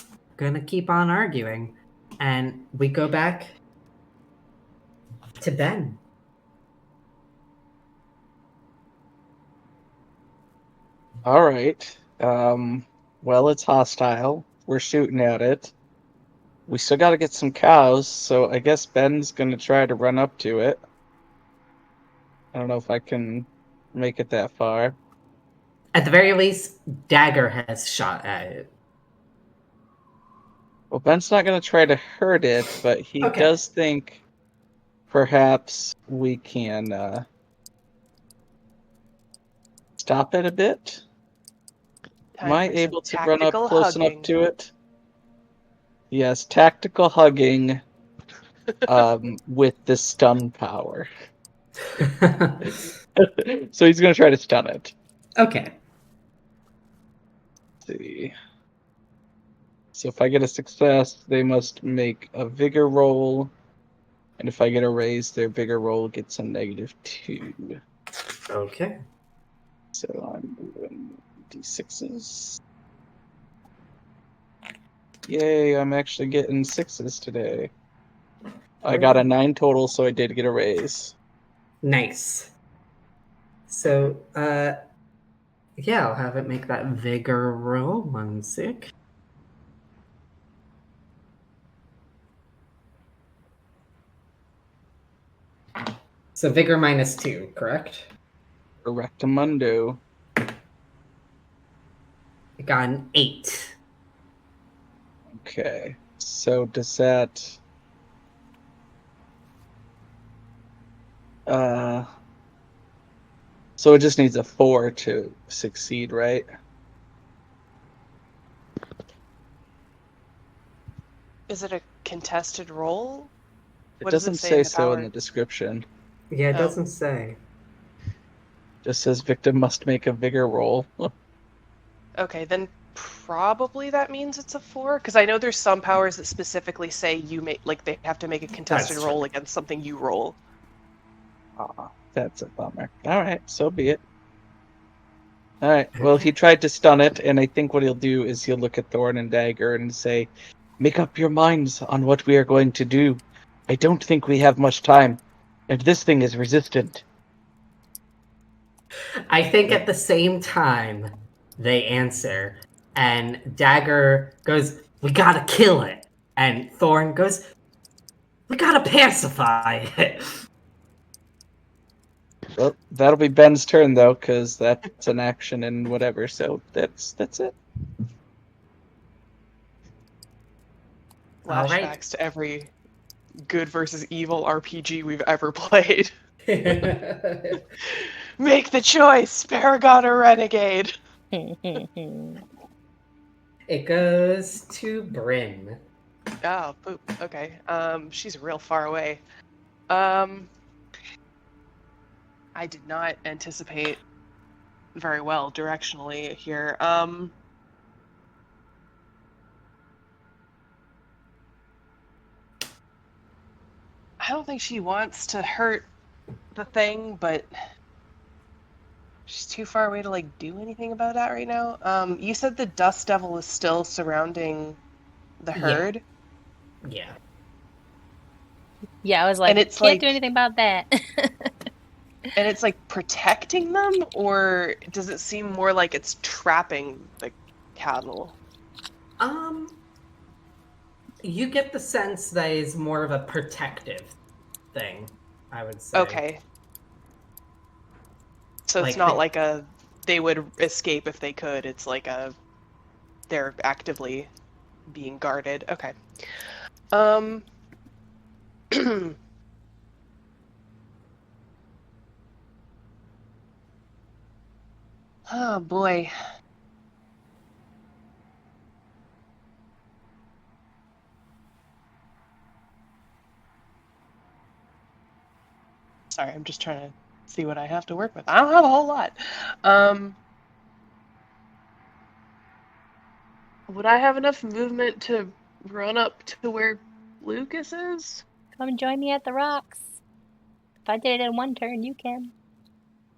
are gonna keep on arguing. And we go back to Ben. All right. Well, it's hostile. We're shooting at it. We still got to get some cows, so I guess Ben's going to try to run up to it. I don't know if I can make it that far. At the very least, Dagger has shot at it. Well, Ben's not going to try to hurt it, but he does think perhaps we can stop it a bit. Am I able to run up close enough to it? Yes, tactical hugging with the stun power. So he's going to try to stun it. Okay. Let's see. So if I get a success, they must make a vigor roll. And if I get a raise, their vigor roll gets a -2. Okay. So I'm moving D6s. Yay, I'm actually getting 6s today. I got a 9 total, so I did get a raise. Nice. So, yeah, I'll have it make that vigor roll. 1 sec. So vigor -2, correct? Correctamundo. I got an 8. Okay. So does that... So it just needs a 4 to succeed, right? Is it a contested roll? It doesn't say so in the description. Yeah, it doesn't say. Just says victim must make a vigor roll. Okay, then probably that means it's a 4, because I know there's some powers that specifically say they have to make a contested roll against something you roll. Ah, that's a bummer. All right, so be it. All right, well, he tried to stun it, and I think what he'll do is he'll look at Thorn and Dagger and say, make up your minds on what we are going to do. I don't think we have much time, and this thing is resistant. I think at the same time they answer, and Dagger goes, we gotta kill it. And Thorn goes, we gotta pacify it. Well, that'll be Ben's turn, though, because that's an action and whatever, so that's it. Flashbacks to every good versus evil RPG we've ever played. Make the choice, Paragon or Renegade. It goes to Bryn. Oh, poop. Okay. She's real far away. I did not anticipate very well directionally here. I don't think she wants to hurt the thing, but she's too far away to like do anything about that right now. You said the Dust Devil is still surrounding the herd, Yeah. Yeah, I was like, and it's can't like do anything about that. and it's like protecting them, or does it seem more like it's trapping the cattle? You get the sense that is more of a protective thing, I would say. Okay. So it's Like not the- like they would escape if they could. It's like they're actively being guarded. Okay. Oh boy. Sorry, I'm just trying to see what I have to work with. I don't have a whole lot. Would I have enough movement to run up to where Lucas is? Come join me at the rocks. If I did it in one turn, you can.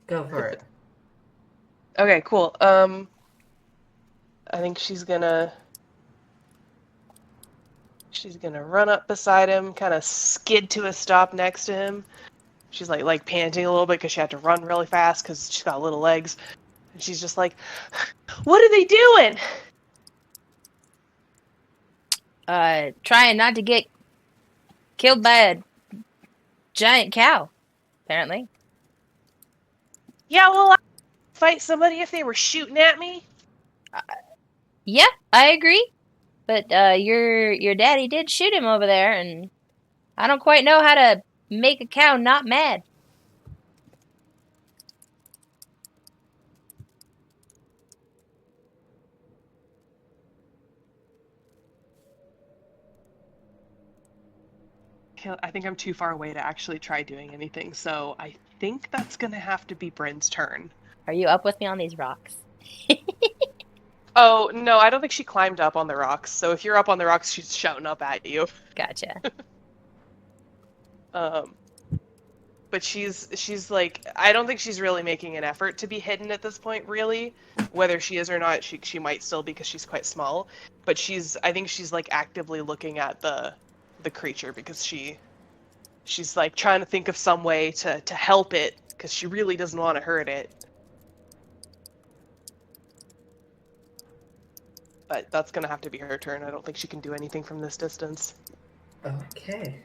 Go for it. Okay, cool. I think she's gonna run up beside him, kind of skid to a stop next to him. She's like panting a little bit because she had to run really fast because she's got little legs. And she's just like, "What are they doing?" Trying not to get killed by a giant cow, apparently. Yeah, well, I'd fight somebody if they were shooting at me. Yeah, I agree. But your daddy did shoot him over there, and I don't quite know how to make a cow not mad. I think I'm too far away to actually try doing anything, so I think that's gonna have to be Bryn's turn. Are you up with me on these rocks? Oh, no, I don't think she climbed up on the rocks, so if you're up on the rocks, she's shouting up at you. Gotcha. But she's like, I don't think she's really making an effort to be hidden at this point, really. Whether she is or not, she might still because she's quite small. But I think she's like actively looking at the creature because she's like trying to think of some way to help it because she really doesn't want to hurt it. But that's gonna have to be her turn. I don't think she can do anything from this distance. Okay.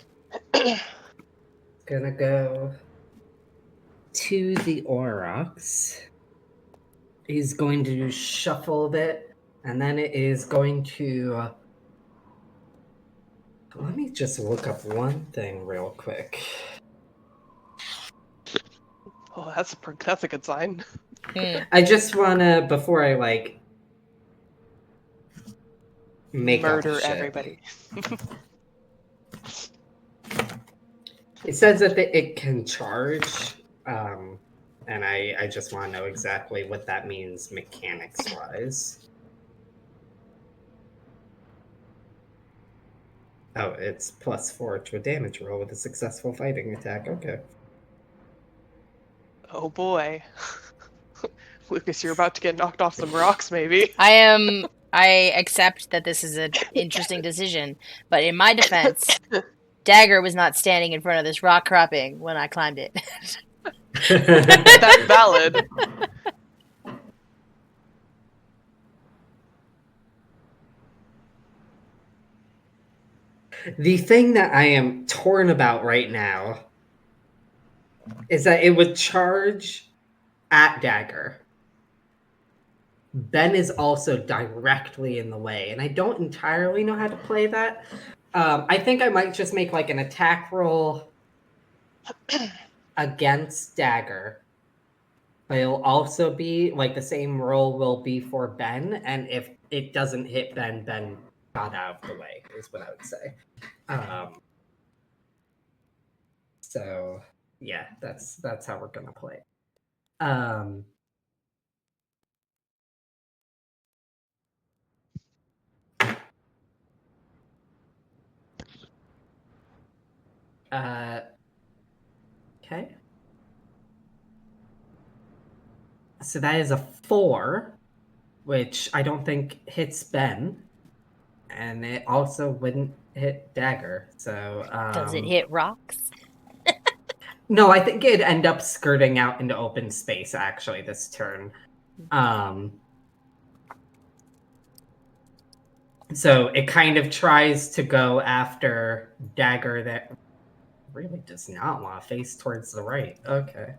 Gonna go to the Aurochs. He's going to shuffle a bit, and then it is going to. Let me just look up one thing real quick. Oh, that's a good sign. I just wanna, before I like make Murder up shit. everybody. It says that it can charge, and I just want to know exactly what that means mechanics-wise. Oh, it's +4 to a damage roll with a successful fighting attack. Okay. Oh boy. Lucas, you're about to get knocked off some rocks, maybe. I accept that this is an interesting decision, but in my defense, Dagger was not standing in front of this rock cropping when I climbed it. That's valid. The thing that I am torn about right now is that it would charge at Dagger. Ben is also directly in the way, and I don't entirely know how to play that. I think I might just make like an attack roll against Dagger. But it'll also be like the same roll will be for Ben, and if it doesn't hit Ben, Ben got out of the way, is what I would say. So yeah, that's how we're gonna play. Okay. So that is a 4, which I don't think hits Ben, and it also wouldn't hit Dagger. So Does it hit rocks? no, I think it'd end up skirting out into open space actually this turn. So it kind of tries to go after Dagger that really does not want to face towards the right. Okay.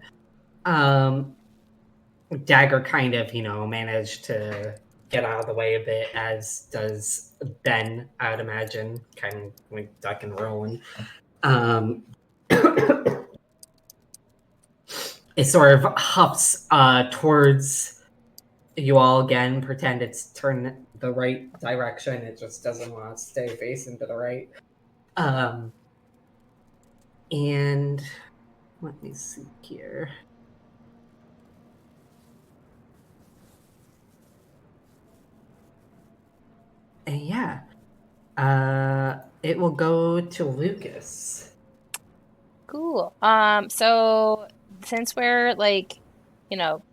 Dagger kind of, managed to get out of the way a bit, as does Ben, I'd imagine, kind of like duck and rolling. It sort of huffs towards you all again, pretend it's turned the right direction. It just doesn't want to stay facing to the right. And let me see here. And yeah, it will go to Lucas. Cool. So since we're like,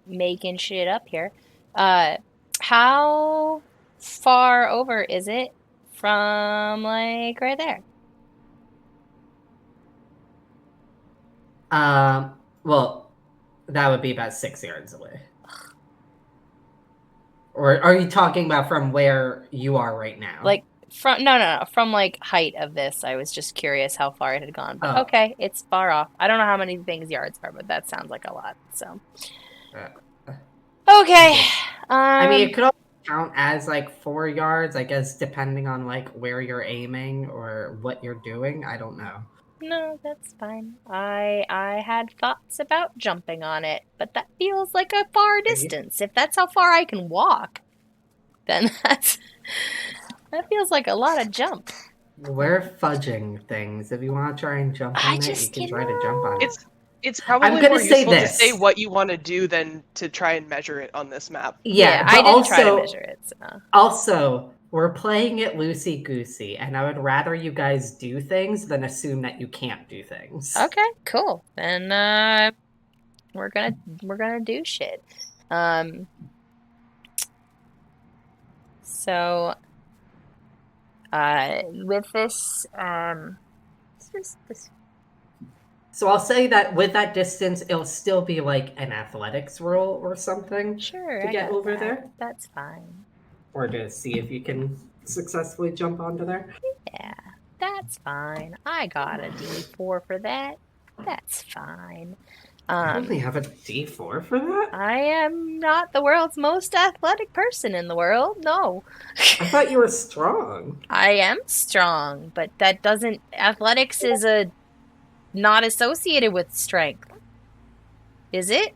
making shit up here, how far over is it from like right there? Well, that would be about 6 yards away. Or are you talking about from where you are right now? Like no, from like height of this. I was just curious how far it had gone. But okay, it's far off. I don't know how many things yards are, but that sounds like a lot. So okay. I mean, it could also count as like 4 yards, I guess, depending on like where you're aiming or what you're doing. I don't know. No, that's fine. I had thoughts about jumping on it, but that feels like a far distance. If that's how far I can walk, then that feels like a lot of jump. We're fudging things. If you want to try and jump on it, you can try to jump on it. It's probably more useful to say what you want to do than to try and measure it on this map. Yeah, I didn't try to measure it. So. Also, we're playing it loosey-goosey, and I would rather you guys do things than assume that you can't do things. Okay, cool. Then we're gonna do shit. So with this So I'll say that with that distance, it'll still be like an athletics roll or something. Sure, to get over there. That's fine. Or to see if you can successfully jump onto there. Yeah, that's fine. I got a D4 for that. That's fine. I only have a D4 for that? I am not the world's most athletic person in the world, no. I thought you were strong. I am strong, but that doesn't... Athletics is not associated with strength. Is it?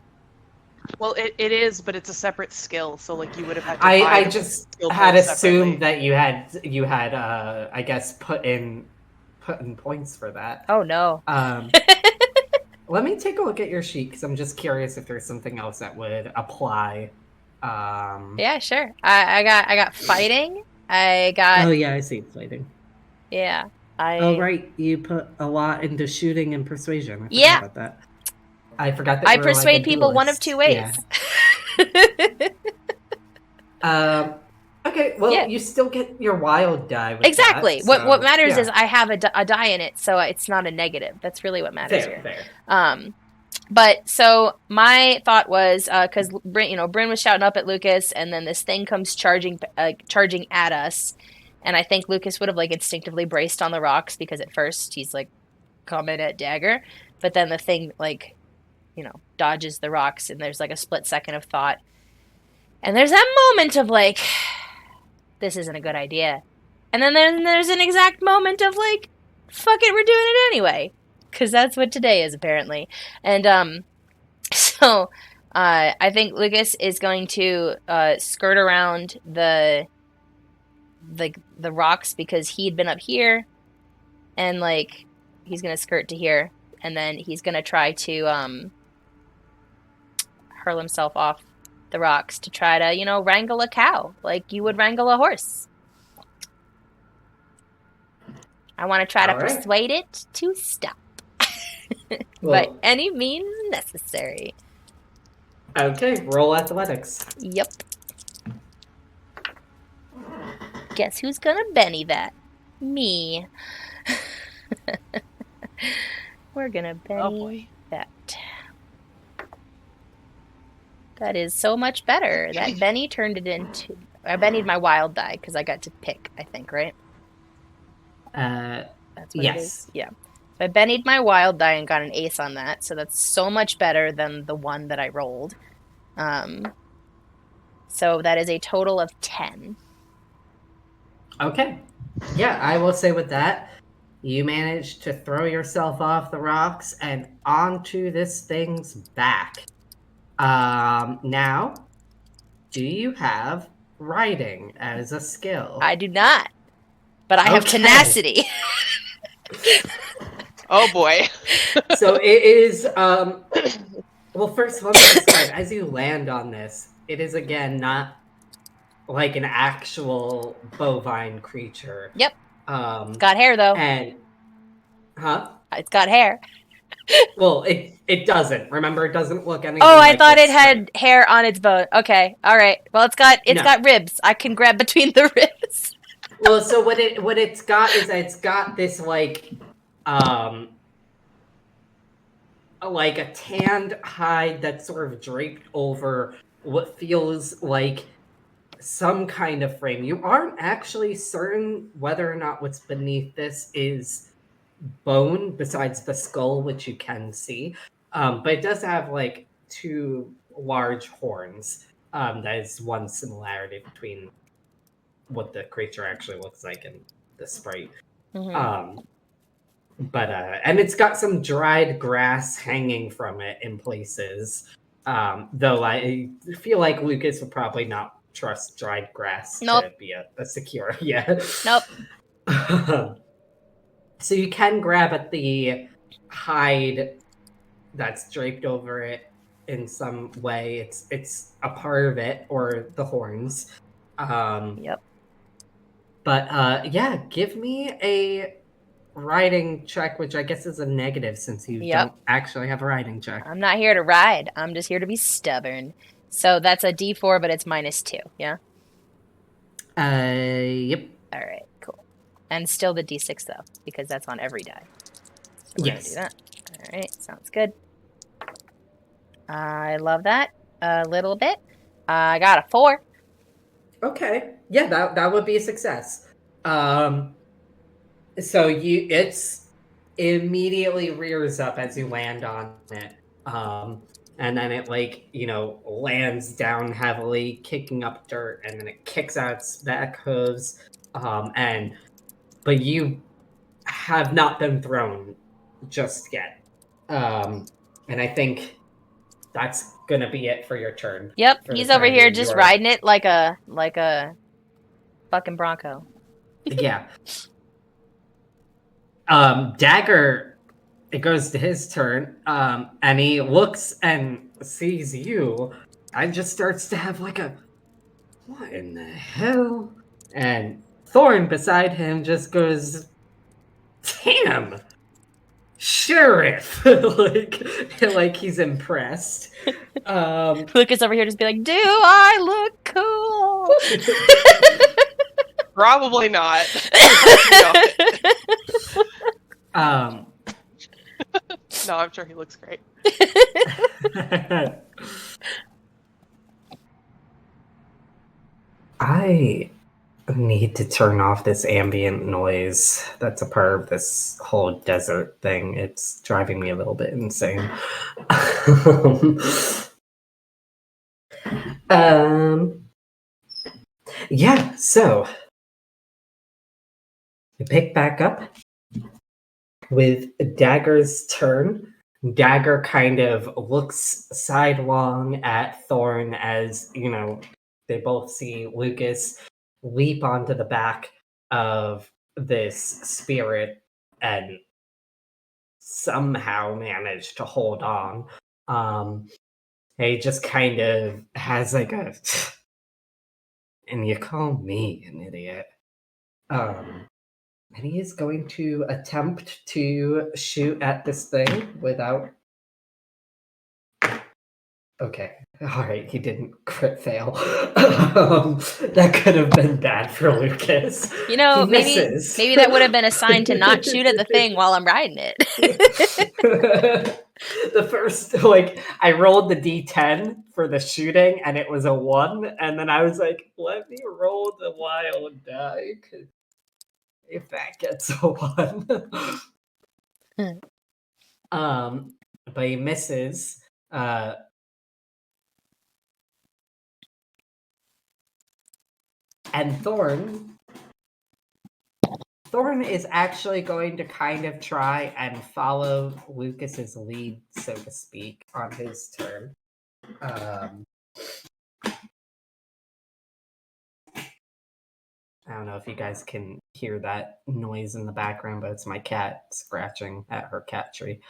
Well, it is, but it's a separate skill. So, like, you would have had to. I just had assumed that you had I guess put in points for that. Oh no. Let me take a look at your sheet because I'm just curious if there's something else that would apply. Yeah, sure. I got fighting. I got. Oh yeah, I see fighting. Yeah. Oh right, you put a lot into shooting and persuasion. I forgot about that. I forgot that. I persuade people one of two ways. Yeah. Okay, well, you still get your wild die. With exactly. That, so, what matters is I have a die in it, so it's not a negative. That's really what matters here. Fair. But so my thought was because Bryn was shouting up at Lucas, and then this thing comes charging at us. And I think Lucas would have like instinctively braced on the rocks because at first he's like coming at Dagger, but then the thing like, dodges the rocks and there's like a split second of thought. And there's that moment of like, this isn't a good idea. And then there's an exact moment of like, fuck it, we're doing it anyway. because that's what today is apparently. And so I think Lucas is going to skirt around the rocks because he'd been up here, and like he's gonna skirt to here, and then he's gonna try to hurl himself off the rocks to try to wrangle a cow like you would wrangle a horse. I want to try to All right. persuade it to stop by Well, any means necessary. okay, roll athletics. Yep. Guess who's gonna Benny that? Me. We're gonna Oh Benny boy. that. That is so much better. That Benny turned it into... I Bennied my wild die because I got to pick, I think, right? That's what it is? Yes. Yeah. So I Bennied my wild die and got an ace on that, so that's so much better than the one that I rolled. So that is a total of 10. Okay. Yeah, I will say with that, you managed to throw yourself off the rocks and onto this thing's back. Now, do you have riding as a skill? I do not, but I have Okay. tenacity. Oh boy. So it is, well, first let me describe, as you land on this, it is again not like an actual bovine creature. Yep. It's got hair, though. And, huh? It's got hair. Well, it doesn't. Remember, it doesn't look anything Oh, I like thought this it had hair on its bone. Okay, all right. Well, it's No. got ribs. I can grab between the ribs. Well, so what it's got is that it's got this like a tanned hide that's sort of draped over what feels like some kind of frame. You aren't actually certain whether or not what's beneath this is bone besides the skull, which you can see. But it does have like two large horns. That is one similarity between what the creature actually looks like and the sprite. Mm-hmm. And it's got some dried grass hanging from it in places. Though I feel like Lucas would probably not trust dried grass to be a secure. Yeah. Nope. So you can grab at the hide that's draped over it in some way. It's a part of it, or the horns. Yep. But yeah, give me a riding check, which I guess is a negative since you don't actually have a riding check. I'm not here to ride. I'm just here to be stubborn. So that's a D4, but it's -2, yeah? Yep. All right, cool. And still the D6, though, because that's on every die. So we're going to do that. All right, sounds good. I love that a little bit. I got a 4. Okay. Yeah, that would be a success. So it's immediately rears up as you land on it. And then it lands down heavily, kicking up dirt, and then it kicks out its back hooves. But you have not been thrown just yet. And I think that's gonna be it for your turn. Yep, he's over here just riding it like a fucking bronco. Yeah. Dagger, it goes to his turn, and he looks and sees you, and just starts to have like a, what in the hell? And Thorn beside him just goes, damn, Sheriff! like he's impressed. Lucas over here just be like, do I look cool? Probably not. No, I'm sure he looks great. I need to turn off this ambient noise that's a part of this whole desert thing. It's driving me a little bit insane. Yeah, so we pick back up. With Dagger's turn, Dagger kind of looks sidelong at Thorn as, they both see Lucas leap onto the back of this spirit and somehow manage to hold on. He just kind of has like a, and you call me an idiot. And he is going to attempt to shoot at this thing without. Okay, alright, he didn't crit fail. That could have been bad for Lucas. You know, He maybe misses. that would have been a sign to not shoot at the thing while I'm riding it. The first, I rolled the d10 for the shooting, and it was a 1, and then I was like, let me roll the wild die, 'cause if that gets a 1. But he misses. And Thorn is actually going to kind of try and follow Lucas's lead, so to speak, on his turn. I don't know if you guys can hear that noise in the background, but it's my cat scratching at her cat tree.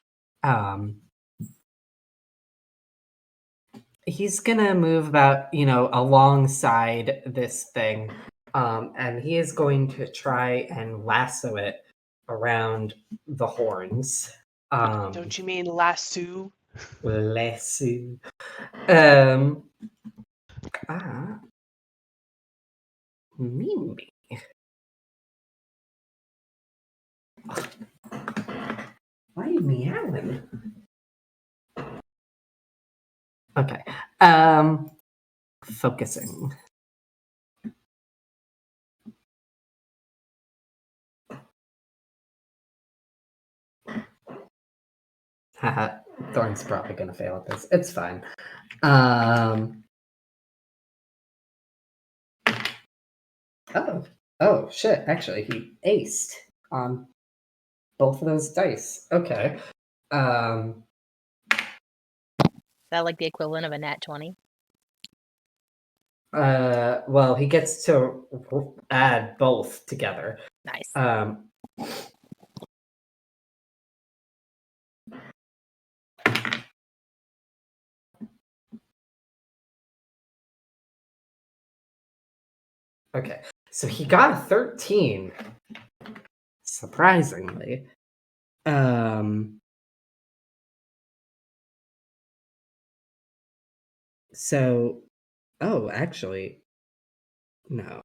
He's gonna move about, alongside this thing, and he is going to try and lasso it around the horns. Don't you mean lasso? Lasso. Mimi. Why are you meowing? Okay. Focusing. Haha. Thorn's probably gonna fail at this. It's fine. Oh shit, actually he aced on both of those dice. Okay. Is that like the equivalent of a nat 20? Well, he gets to add both together. Nice. Okay, so he got a 13. Surprisingly. So, actually, no.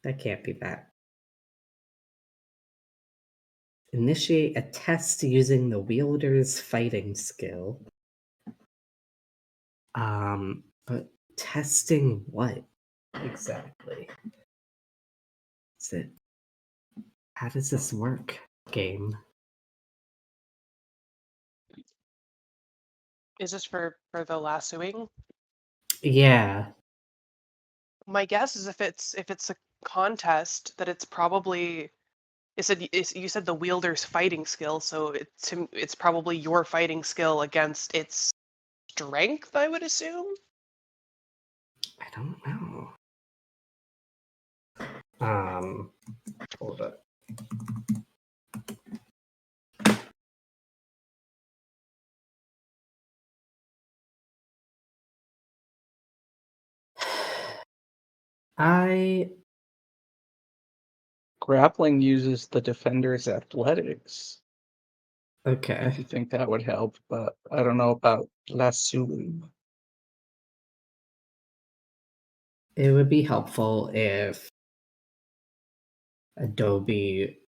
That can't be that. Initiate a test using the wielder's fighting skill. But testing what exactly? How does this work, game? Is this for the lassoing? Yeah. My guess is if it's a contest, that it's probably you said the wielder's fighting skill, so it's probably your fighting skill against its strength, I would assume. I don't know. Hold up. Grappling uses the defender's athletics. Okay. If you think that would help, but I don't know about lassoing. It would be helpful if Adobe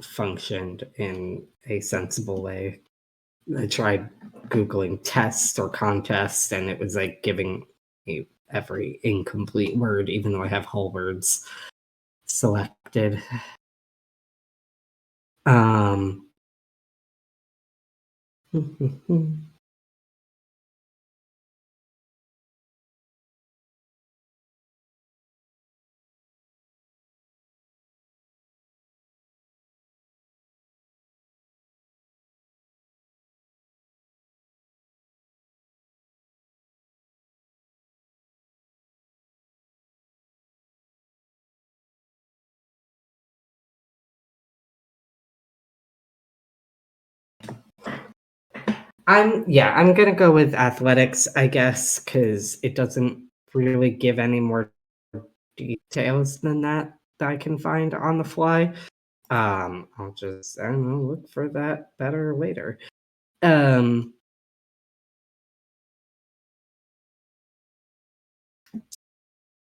functioned in a sensible way. I tried Googling test or contest, and it was like giving me every incomplete word, even though I have whole words selected. I'm gonna go with athletics, I guess, because it doesn't really give any more details than that I can find on the fly. I'll just, I don't know, look for that better later. Um,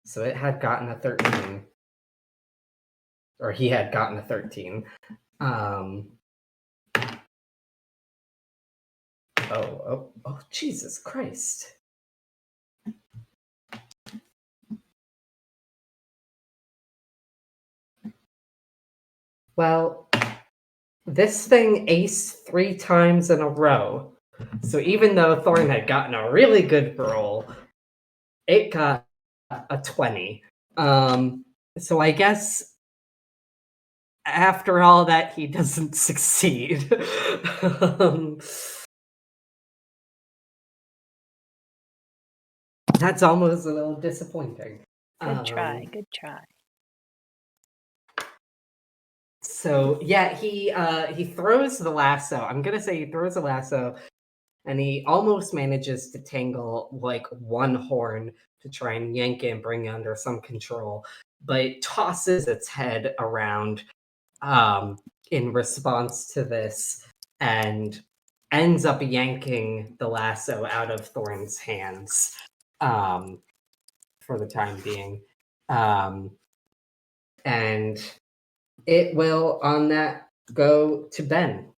so it had gotten a 13, or he had gotten a 13. Oh, Jesus Christ. Well, this thing aced 3 times in a row. So even though Thorn had gotten a really good roll, it got a 20. So I guess after all that, he doesn't succeed. That's almost a little disappointing. Good try. Good try. So yeah, he throws the lasso. I'm gonna say he throws a lasso, and he almost manages to tangle like one horn to try and yank it and bring it under some control, but it tosses its head around in response to this and ends up yanking the lasso out of Thorn's hands for the time being. And it will, on that, go to Ben.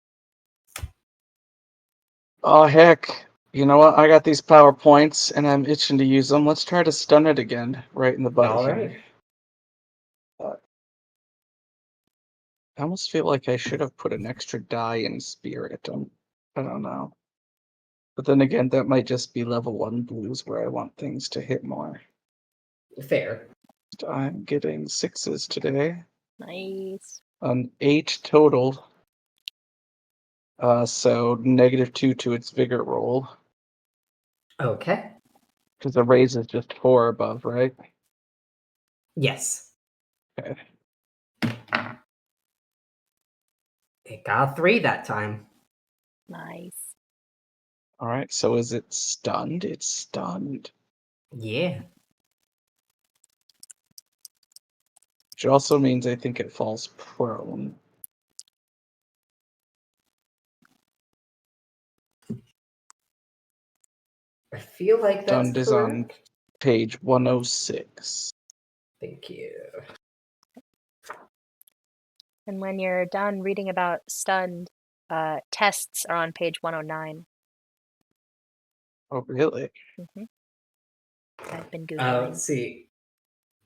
Oh, heck. You know what? I got these PowerPoints, and I'm itching to use them. Let's try to stun it again, right in the butt All here. right. I almost feel like I should have put an extra die in Spirit. I don't know. But then again, that might just be level 1 blues where I want things to hit more. Fair. I'm getting 6s today. Nice. 8 total. So -2 to its vigor roll. Okay. Because the raise is just 4 above, right? Yes. Okay. It got 3 that time. Nice. Alright, so is it stunned? It's stunned. Yeah. Which also means I think it falls prone. I feel like that's Stunned is on correct. page 106. Thank you. And when you're done reading about stunned, tests are on page 109. Oh, really? I've been Googling. Let's see.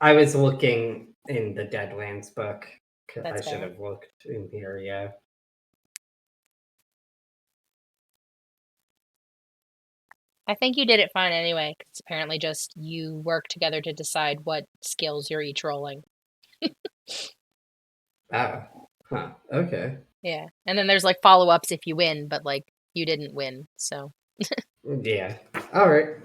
I was looking in the Deadlands book. That's I should fair. have looked in here, yeah. I think you did it fine anyway, because apparently just you work together to decide what skills you're each rolling. Oh. Huh. Okay. Yeah. And then there's like follow-ups if you win, but like you didn't win, so. Yeah. All right.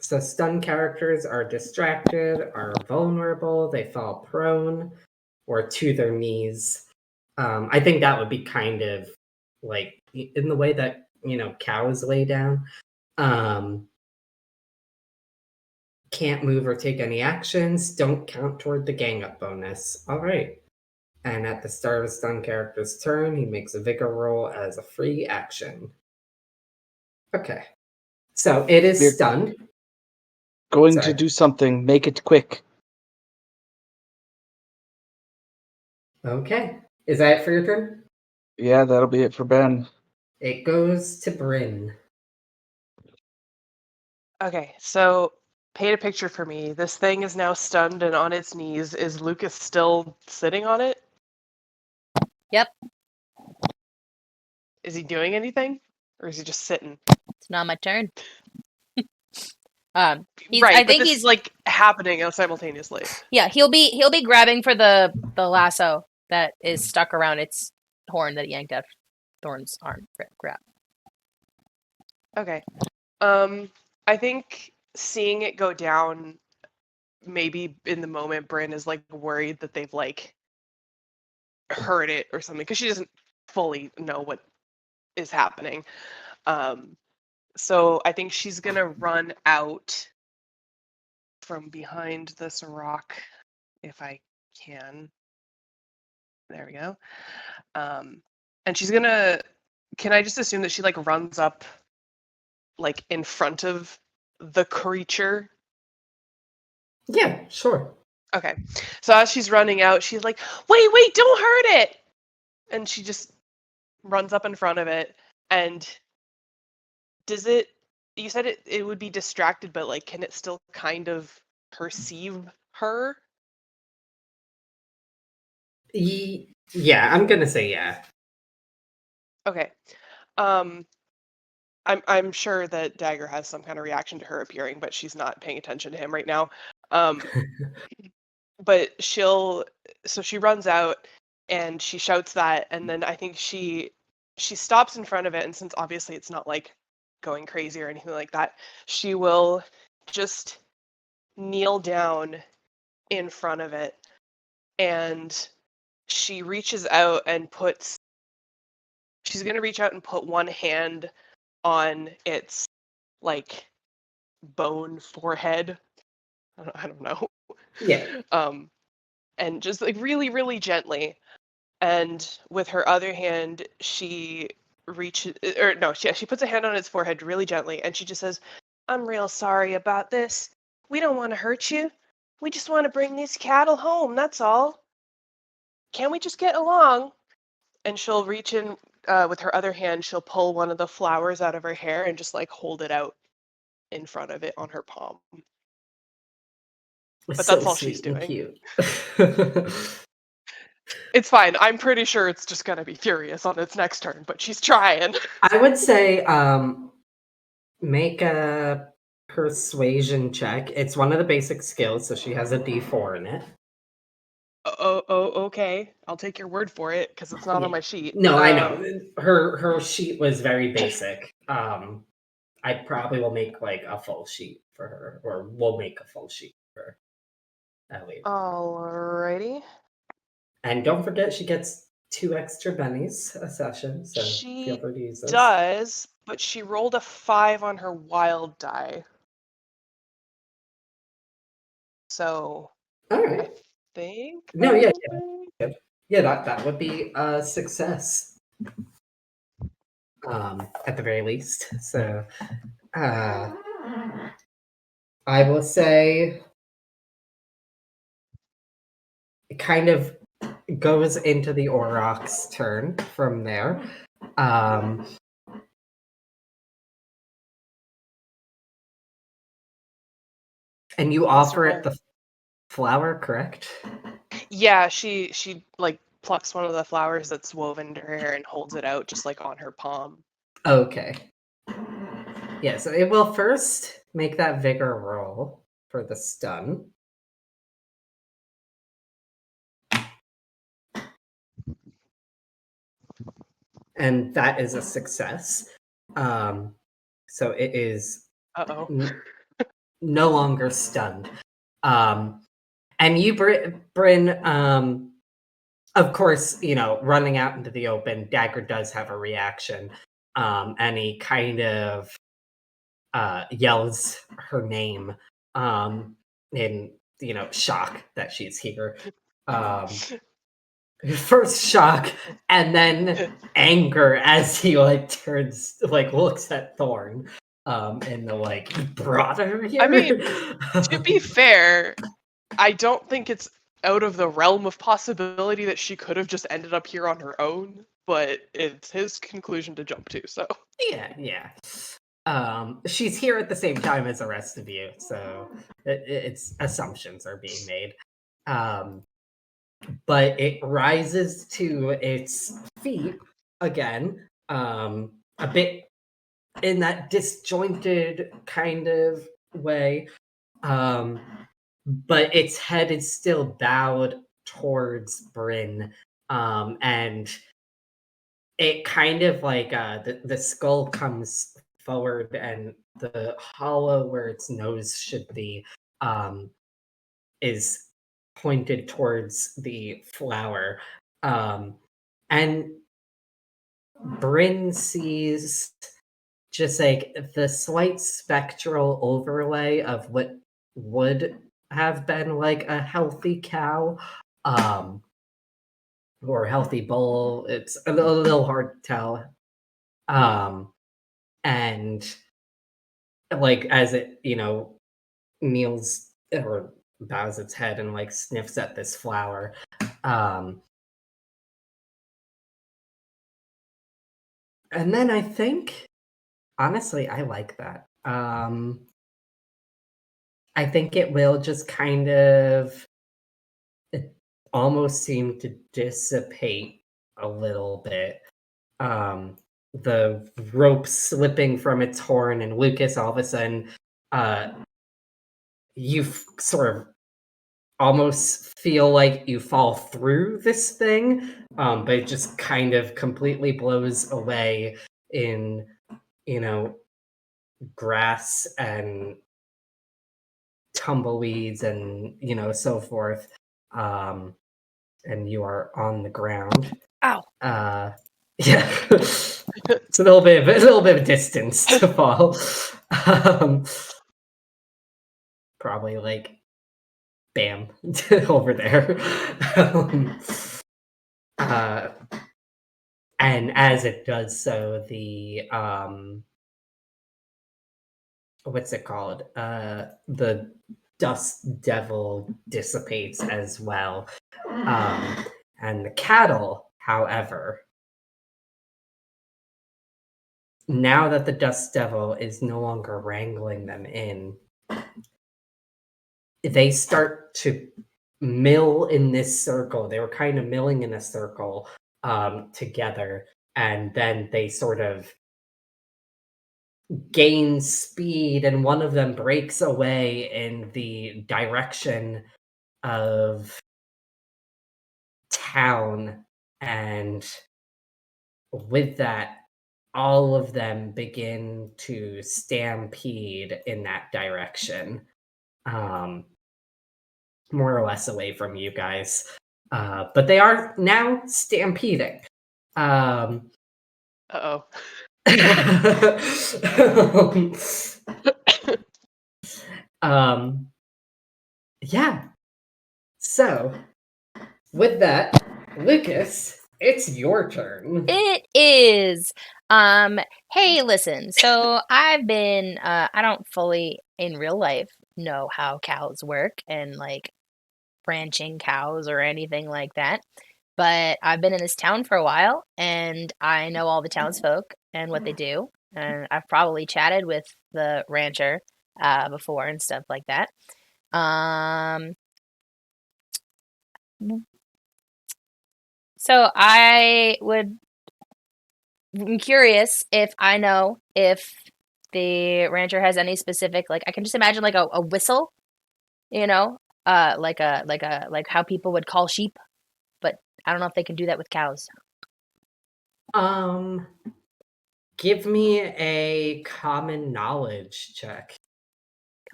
So stun characters are distracted, are vulnerable, they fall prone, or to their knees. I think that would be kind of like in the way that cows lay down. Can't move or take any actions. Don't count toward the gang up bonus. All right. And at the start of a stun character's turn, he makes a vigor roll as a free action. Okay. So it is We're stunned. going Sorry. to do something. Make it quick. Okay. Is that it for your turn? Yeah, that'll be it for Ben. It goes to Bryn. Okay, so paint a picture for me. This thing is now stunned and on its knees. Is Lucas still sitting on it? Yep. Is he doing anything? Or is he just sitting? It's not my turn. Right, I but think this he's is like happening simultaneously. Yeah, he'll be grabbing for the lasso that is stuck around its horn that yanked out Thorn's arm. Grab. Okay. I think seeing it go down, maybe in the moment, Bryn is like worried that they've like hurt it or something, because she doesn't fully know what is happening. So I think she's gonna run out from behind this rock if I can. There we go. And she's gonna. Can I just assume that she like runs up, like in front of the creature? Yeah, sure. Okay. So as she's running out, she's like, "Wait, don't hurt it!" And she just runs up in front of it. And does it? You said it would be distracted, but like, can it still kind of perceive her? Yeah, I'm gonna say yeah. Okay. I'm sure that Dagger has some kind of reaction to her appearing, but she's not paying attention to him right now. But she runs out and she shouts that, and then I think she stops in front of it, and since obviously it's not like going crazy or anything like that, she will just kneel down in front of it, and she reaches out and she's going to reach out and put one hand on its like bone forehead. I don't know. Yeah. And just like really, really gently. And with her other hand, she reaches, or no, she puts a hand on its forehead really gently, and she just says, "I'm real sorry about this. We don't want to hurt you. We just want to bring these cattle home. That's all. Can't we just get along?" And she'll reach in with her other hand. She'll pull one of the flowers out of her hair and just like hold it out in front of it on her palm. But So that's all she's sweet and doing. cute. It's fine. I'm pretty sure it's just gonna be furious on its next turn, but she's trying. I would say make a persuasion check. It's one of the basic skills, so she has a D4 in it. Okay. I'll take your word for it because it's not on my sheet. No, I know. Her sheet was very basic. I probably will make like a full sheet for her, or we'll make a full sheet for her. That way. Alrighty. And don't forget, she gets 2 extra bennies a session, so feel She free to use those. does, but she rolled a 5 on her wild die. So All I right. think. No, yeah. That would be a success. At the very least. So I will say it kind of goes into the Auroch's turn from there. And you offer it the flower, correct? Yeah, she like plucks one of the flowers that's woven into her hair and holds it out just like on her palm. Okay. Yeah, so it will first make that vigor roll for the stun. And that is a success. So it is no longer stunned. And you, Bryn, of course, running out into the open, Dagger does have a reaction. And he kind of yells her name in, shock that she's here. First shock, and then anger as he turns, looks at Thorn, and he brought her here. I mean, to be fair, I don't think it's out of the realm of possibility that she could have just ended up here on her own, but it's his conclusion to jump to, so. Yeah. She's here at the same time as the rest of you, so it's assumptions are being made. But it rises to its feet again, a bit in that disjointed kind of way. But its head is still bowed towards Bryn, and it kind of the skull comes forward, and the hollow where its nose should be is pointed towards the flower. And Bryn sees just like the slight spectral overlay of what would have been like a healthy cow, or a healthy bull. It's a little hard to tell. And like as it, kneels or bows its head and like sniffs at this flower. And then I think, honestly, I like that. I think it will just kind of almost seem to dissipate a little bit. The rope slipping from its horn, and Lucas, all of a sudden, you sort of almost feel like you fall through this thing, but it just kind of completely blows away in, grass and tumbleweeds and so forth, and you are on the ground. Ow. Yeah. It's a little bit of distance to fall. Probably like bam over there. And as it does so, the what's it called? The dust devil dissipates as well. And the cattle, however, now that the dust devil is no longer wrangling them in, they start to mill in this circle. They were kind of milling in a circle together, and then they sort of gain speed, and one of them breaks away in the direction of town, and with that, all of them begin to stampede in that direction, more or less away from you guys. But they are now stampeding. Uh-oh. Yeah. So, with that, Lucas, it's your turn. It is. Hey, listen. So I've been I don't fully in real life know how cows work and like ranching cows or anything like that. But I've been in this town for a while and I know all the townsfolk and what they do. And I've probably chatted with the rancher before and stuff like that. So I'm curious if I know if the rancher has any specific, like I can just imagine like a whistle, like how people would call sheep, but I don't know if they can do that with cows. Give me a common knowledge check.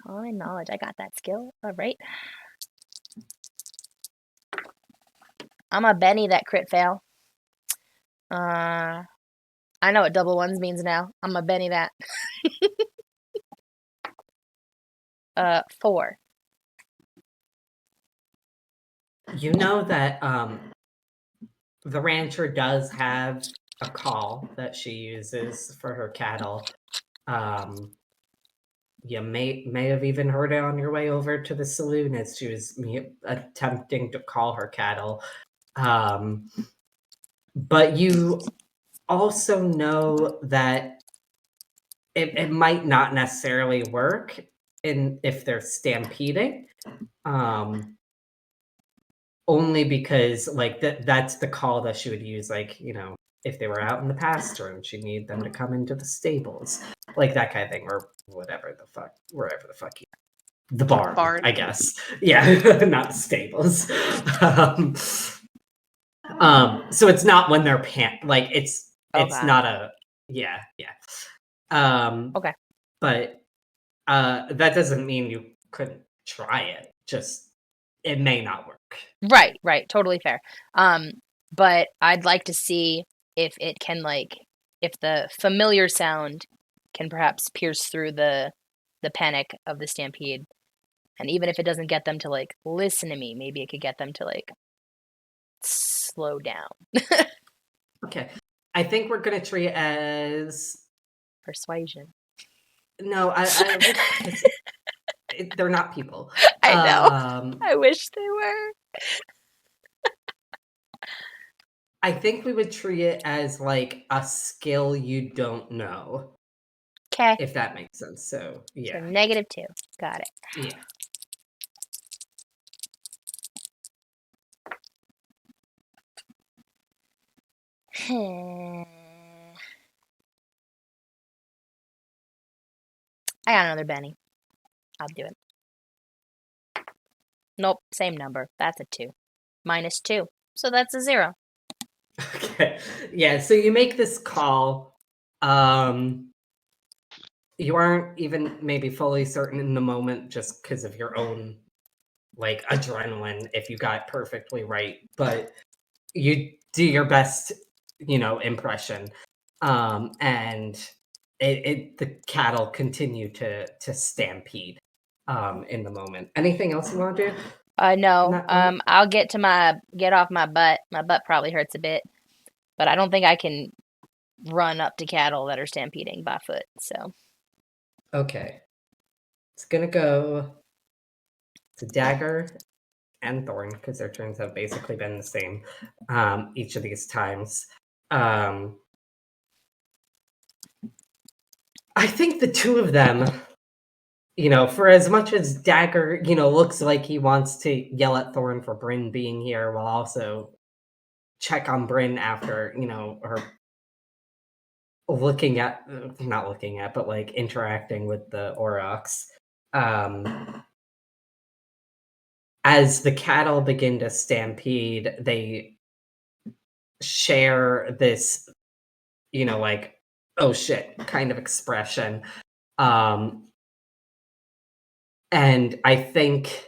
Common knowledge. I got that skill. All right. I'm a Benny that crit fail. I know what double ones means now. I'm a Benny that. 4. You know that the rancher does have a call that she uses for her cattle. You may have even heard it on your way over to the saloon as she was attempting to call her cattle. But you also know that it might not necessarily work if they're stampeding. Only because like that's the call that she would use, like, if they were out in the pasture and she needed them to come into the stables, like that kind of thing, or wherever the fuck the barn, I guess. Yeah, not the stables. So it's not when they're like it's not a yeah. Okay. But that doesn't mean you couldn't try it. Just it may not work. Right. Totally fair. But I'd like to see if it can if the familiar sound can perhaps pierce through the panic of the stampede. And even if it doesn't get them to listen to me, maybe it could get them to slow down. Okay. I think we're gonna treat it as Persuasion. no. Because they're not people. I know. I wish they were. I think we would treat it as a skill you don't know. Okay. If that makes sense. So yeah. So -2. Got it. Yeah. I got another Benny. I'll do it. Nope, same number. That's a 2. -2. So that's a 0. Okay. Yeah, so you make this call. You aren't even maybe fully certain in the moment just because of your own adrenaline if you got perfectly right, but you do your best, impression. And the cattle continue to stampede in the moment. Anything else you want to do? No. I'll get off my butt. My butt probably hurts a bit, but I don't think I can run up to cattle that are stampeding by foot. So Okay. It's gonna go to Dagger and Thorn because their turns have basically been the same each of these times. I think the two of them, for as much as Dagger, looks like he wants to yell at Thorn for Bryn being here while also check on Bryn after, her not looking at, but interacting with the Aurochs. As the cattle begin to stampede, they share this, oh shit kind of expression. And I think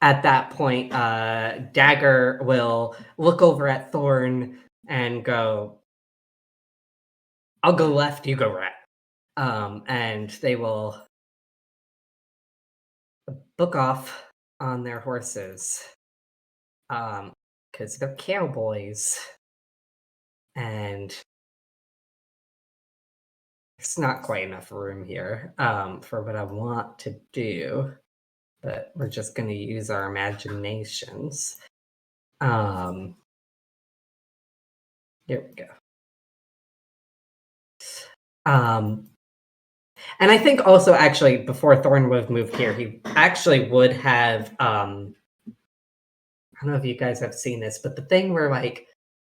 at that point, Dagger will look over at Thorn and go, I'll go left, you go right. And they will book off on their horses. Because they're cowboys. And it's not quite enough room here for what I want to do. But we're just going to use our imaginations. Here we go. And I think also actually before Thorn would have moved here, he actually would have I don't know if you guys have seen this, but the thing where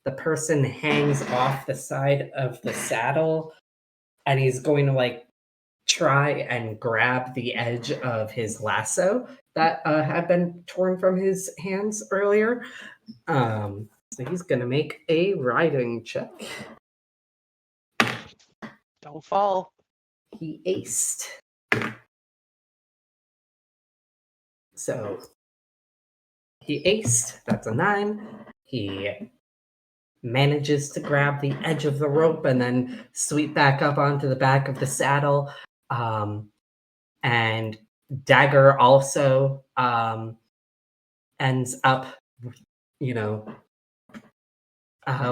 the person hangs off the side of the saddle and he's going to try and grab the edge of his lasso that had been torn from his hands earlier. So he's gonna make a riding check. Don't fall. He aced. So he aced. That's a 9. He manages to grab the edge of the rope and then sweep back up onto the back of the saddle. And Dagger also ends up,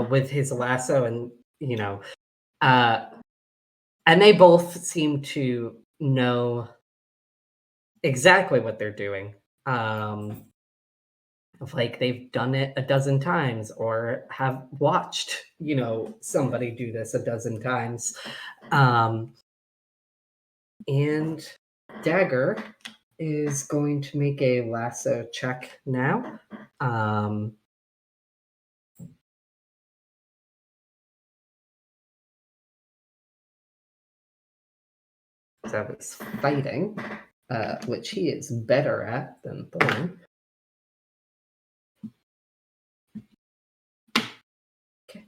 with his lasso and, and they both seem to know exactly what they're doing. They've done it a dozen times or have watched, somebody do this a dozen times. And Dagger is going to make a lasso check now. So he's fighting, which he is better at than Thorn. Okay.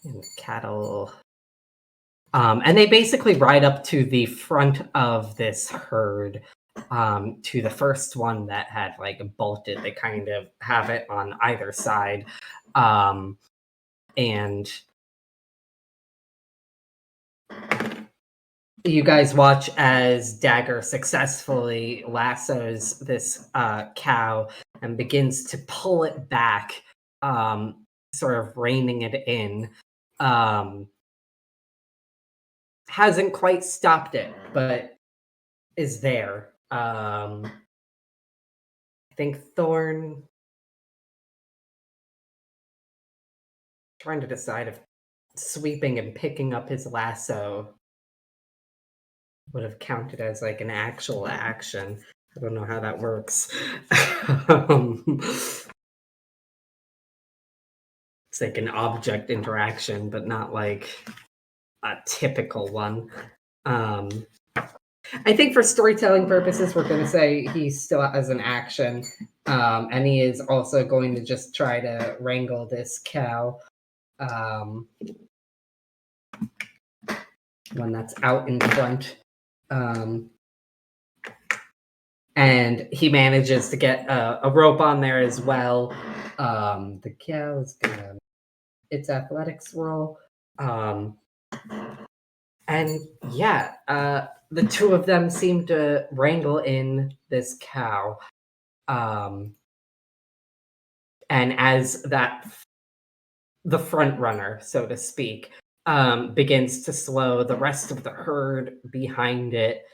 And cattle And they basically ride up to the front of this herd, to the first one that had like bolted. They kind of have it on either side. And you guys watch as Dagger successfully lassos this cow and begins to pull it back, sort of reining it in. Hasn't quite stopped it, but is there. I think Thorn trying to decide if sweeping and picking up his lasso would have counted as like an actual action. I don't know how that works. It's like an object interaction, but not like a typical one. I think for storytelling purposes, we're going to say he still has an action, and he is also going to just try to wrangle this cow. One that's out in front. And he manages to get a rope on there as well. The cow is gonna its athletics roll. And yeah, the two of them seem to wrangle in this cow. And as the front runner, so to speak, begins to slow, the rest of the herd behind it,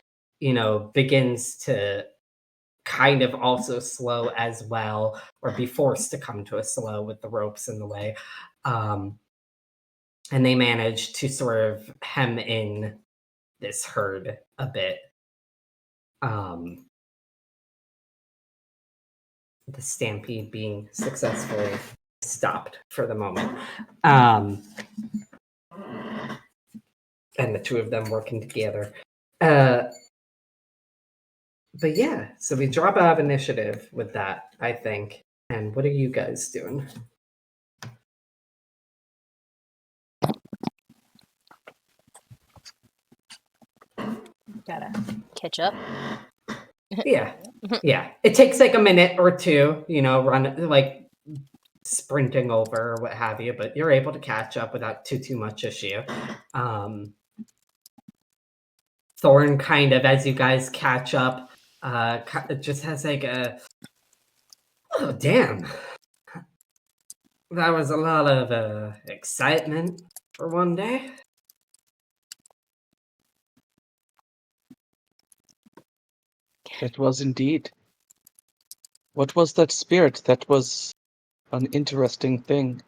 begins to kind of also slow as well, or be forced to come to a slow with the ropes in the way. And they manage to sort of hem in this herd a bit. The stampede being successfully stopped for the moment. And the two of them working together. But yeah, so we drop out of initiative with that, I think. And what are you guys doing? Gotta catch up. Yeah. It takes like a minute or two, run like sprinting over or what have you, but you're able to catch up without too much issue. Thorn kind of, as you guys catch up, just has like oh damn, that was a lot of excitement for one day. It was indeed. What was that spirit? That was an interesting thing.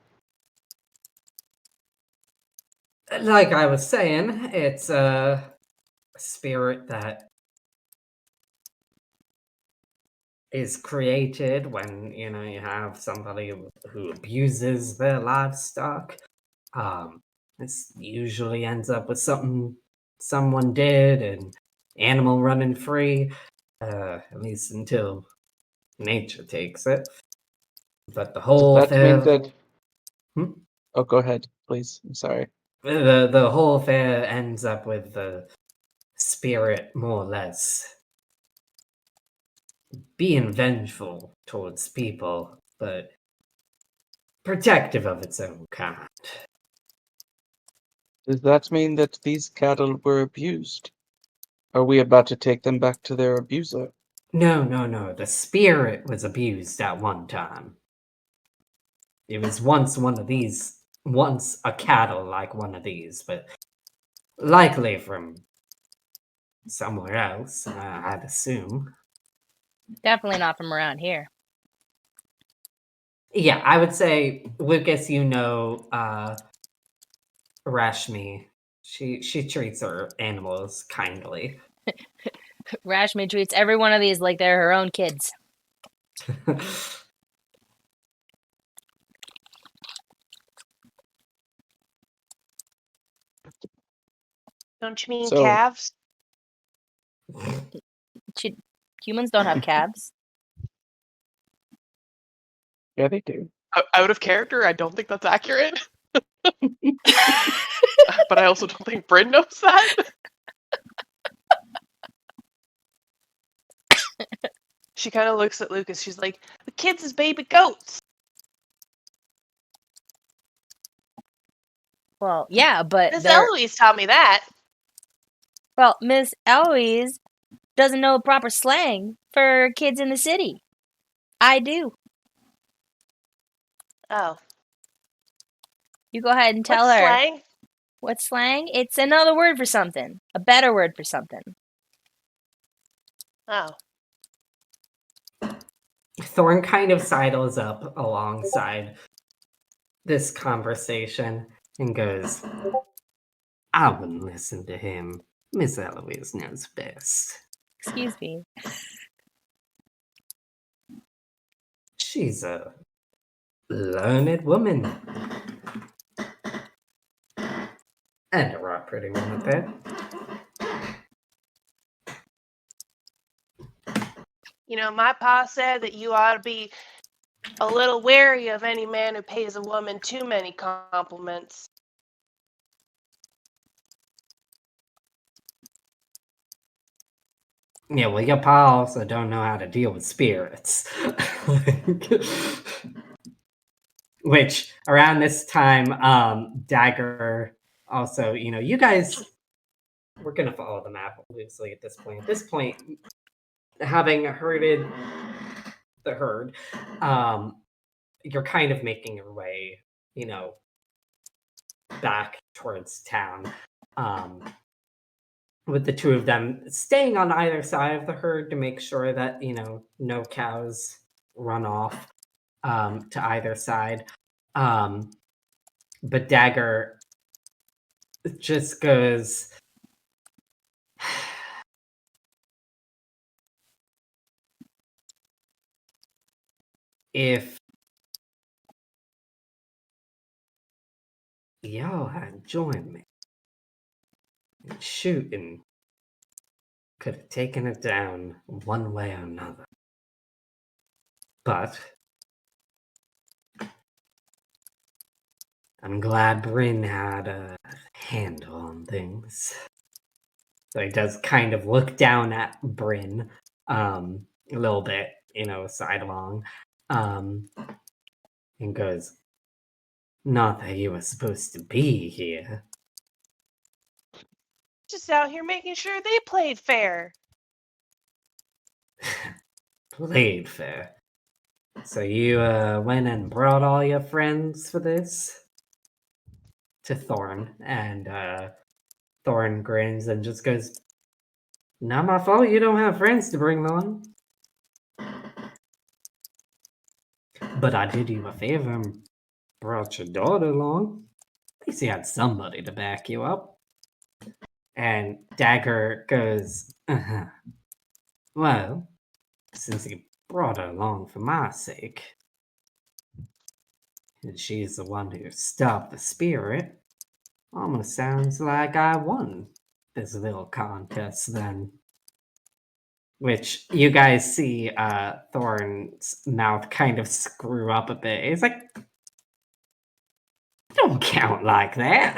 Like I was saying, it's a spirit that is created when you have somebody who abuses their livestock. This usually ends up with something someone did, an animal running free, at least until nature takes it. But the whole Does that mean affair, that... Oh, go ahead, please. I'm sorry. the whole affair ends up with the spirit more or less being vengeful towards people, but protective of its own kind. Does that mean that these cattle were abused? Are we about to take them back to their abuser? No. The spirit was abused at one time. It was once a cattle like one of these, but likely from somewhere else, I'd assume. Definitely not from around here. Yeah, I would say, Lucas, Rashmi. She treats her animals kindly. Rashmi treats every one of these like they're her own kids. Don't you mean So- calves? Humans don't have calves. Yeah, they do. Out of character, I don't think that's accurate. But I also don't think Bryn knows that. She kind of looks at Lucas. She's like, the kids is baby goats. Well, yeah, but Miss Eloise taught me that. Well, Miss Eloise doesn't know proper slang for kids in the city. I do. Oh. You go ahead and tell What's her. slang? What's slang? It's another word for something. A better word for something. Oh. Thorn kind of sidles up alongside this conversation and goes, I wouldn't listen to him. Miss Eloise knows best. Excuse me. She's a learned woman. And a rock pretty one at that. You know, my pa said that you ought to be a little wary of any man who pays a woman too many compliments. Yeah, well, your pa also don't know how to deal with spirits. Which, around this time, Dagger also, you guys, we're going to follow the map loosely at this point. At this point, having herded the herd, you're kind of making your way, back towards town. With the two of them staying on either side of the herd to make sure that, no cows run off to either side. But Dagger just goes, if y'all had joined me, shooting could have taken it down one way or another. But I'm glad Bryn had a handle on things. So he does kind of look down at Bryn a little bit, sidelong, and goes, not that you were supposed to be here. Just out here making sure they played fair. Played fair. So you went and brought all your friends for this? To Thorn, and Thorn grins and just goes, not my fault you don't have friends to bring along. But I did you a favor and brought your daughter along. At least you had somebody to back you up. And Dagger goes, well, since you brought her along for my sake, and she's the one who stopped the spirit, almost sounds like I won this little contest then. Which you guys see Thorn's mouth kind of screw up a bit. He's like, don't count like that.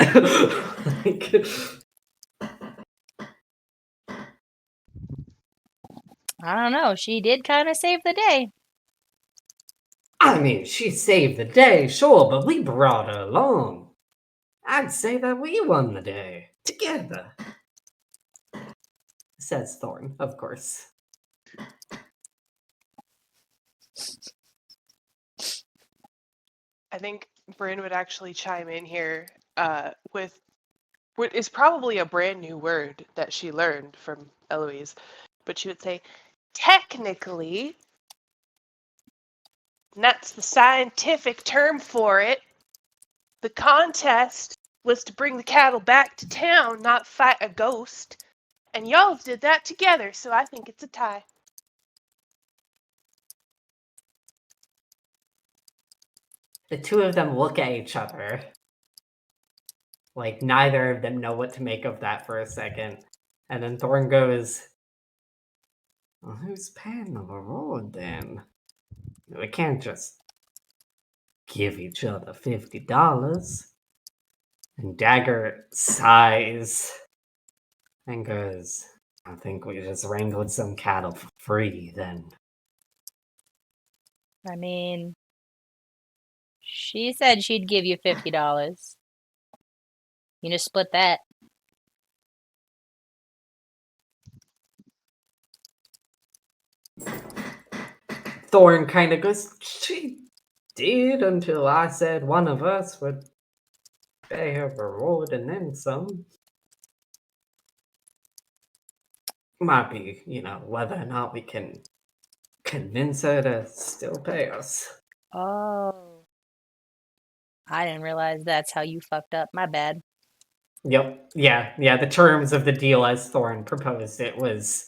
I don't know. She did kind of save the day. I mean, she saved the day, sure, but we brought her along. I'd say that we won the day. Together. Says Thorn, of course. I think Bryn would actually chime in here with what is probably a brand new word that she learned from Eloise. But she would say, technically, and that's the scientific term for it, the contest was to bring the cattle back to town, not fight a ghost. And y'all did that together, so I think it's a tie. The two of them look at each other. Like, neither of them know what to make of that for a second. And then Thorn goes, well, who's paying the reward then? We can't just give each other $50. And Dagger sighs and goes, I think we just wrangled some cattle for free then. I mean, she said she'd give you $50. You just split that. Thorn kind of goes, she did until I said one of us would pay her reward and then some. Might be, whether or not we can convince her to still pay us. Oh. I didn't realize that's how you fucked up. My bad. Yep. Yeah. The terms of the deal as Thorn proposed it was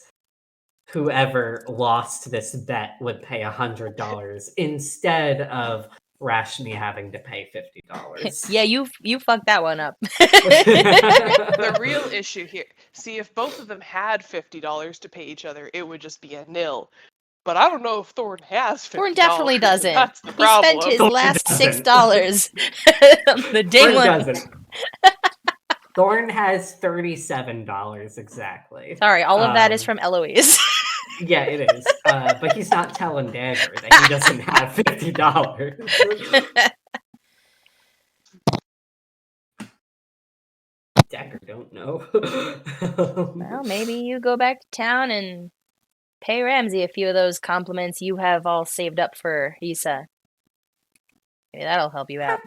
whoever lost this bet would pay $100 instead of Rashmi having to pay $50. Yeah, you fucked that one up. The real issue here, see, if both of them had $50 to pay each other, it would just be a nil. But I don't know if Thorn has $50. Thorn definitely doesn't. That's the He problem. spent his Thorn last doesn't. $6 the day Thorn one. doesn't. Thorn has $37 exactly. Sorry, all of that is from Eloise. Yeah, it is. But he's not telling Dagger that he doesn't have $50. Dagger don't know. Well, maybe you go back to town and pay Ramsey a few of those compliments you have all saved up for Issa. Maybe that'll help you out.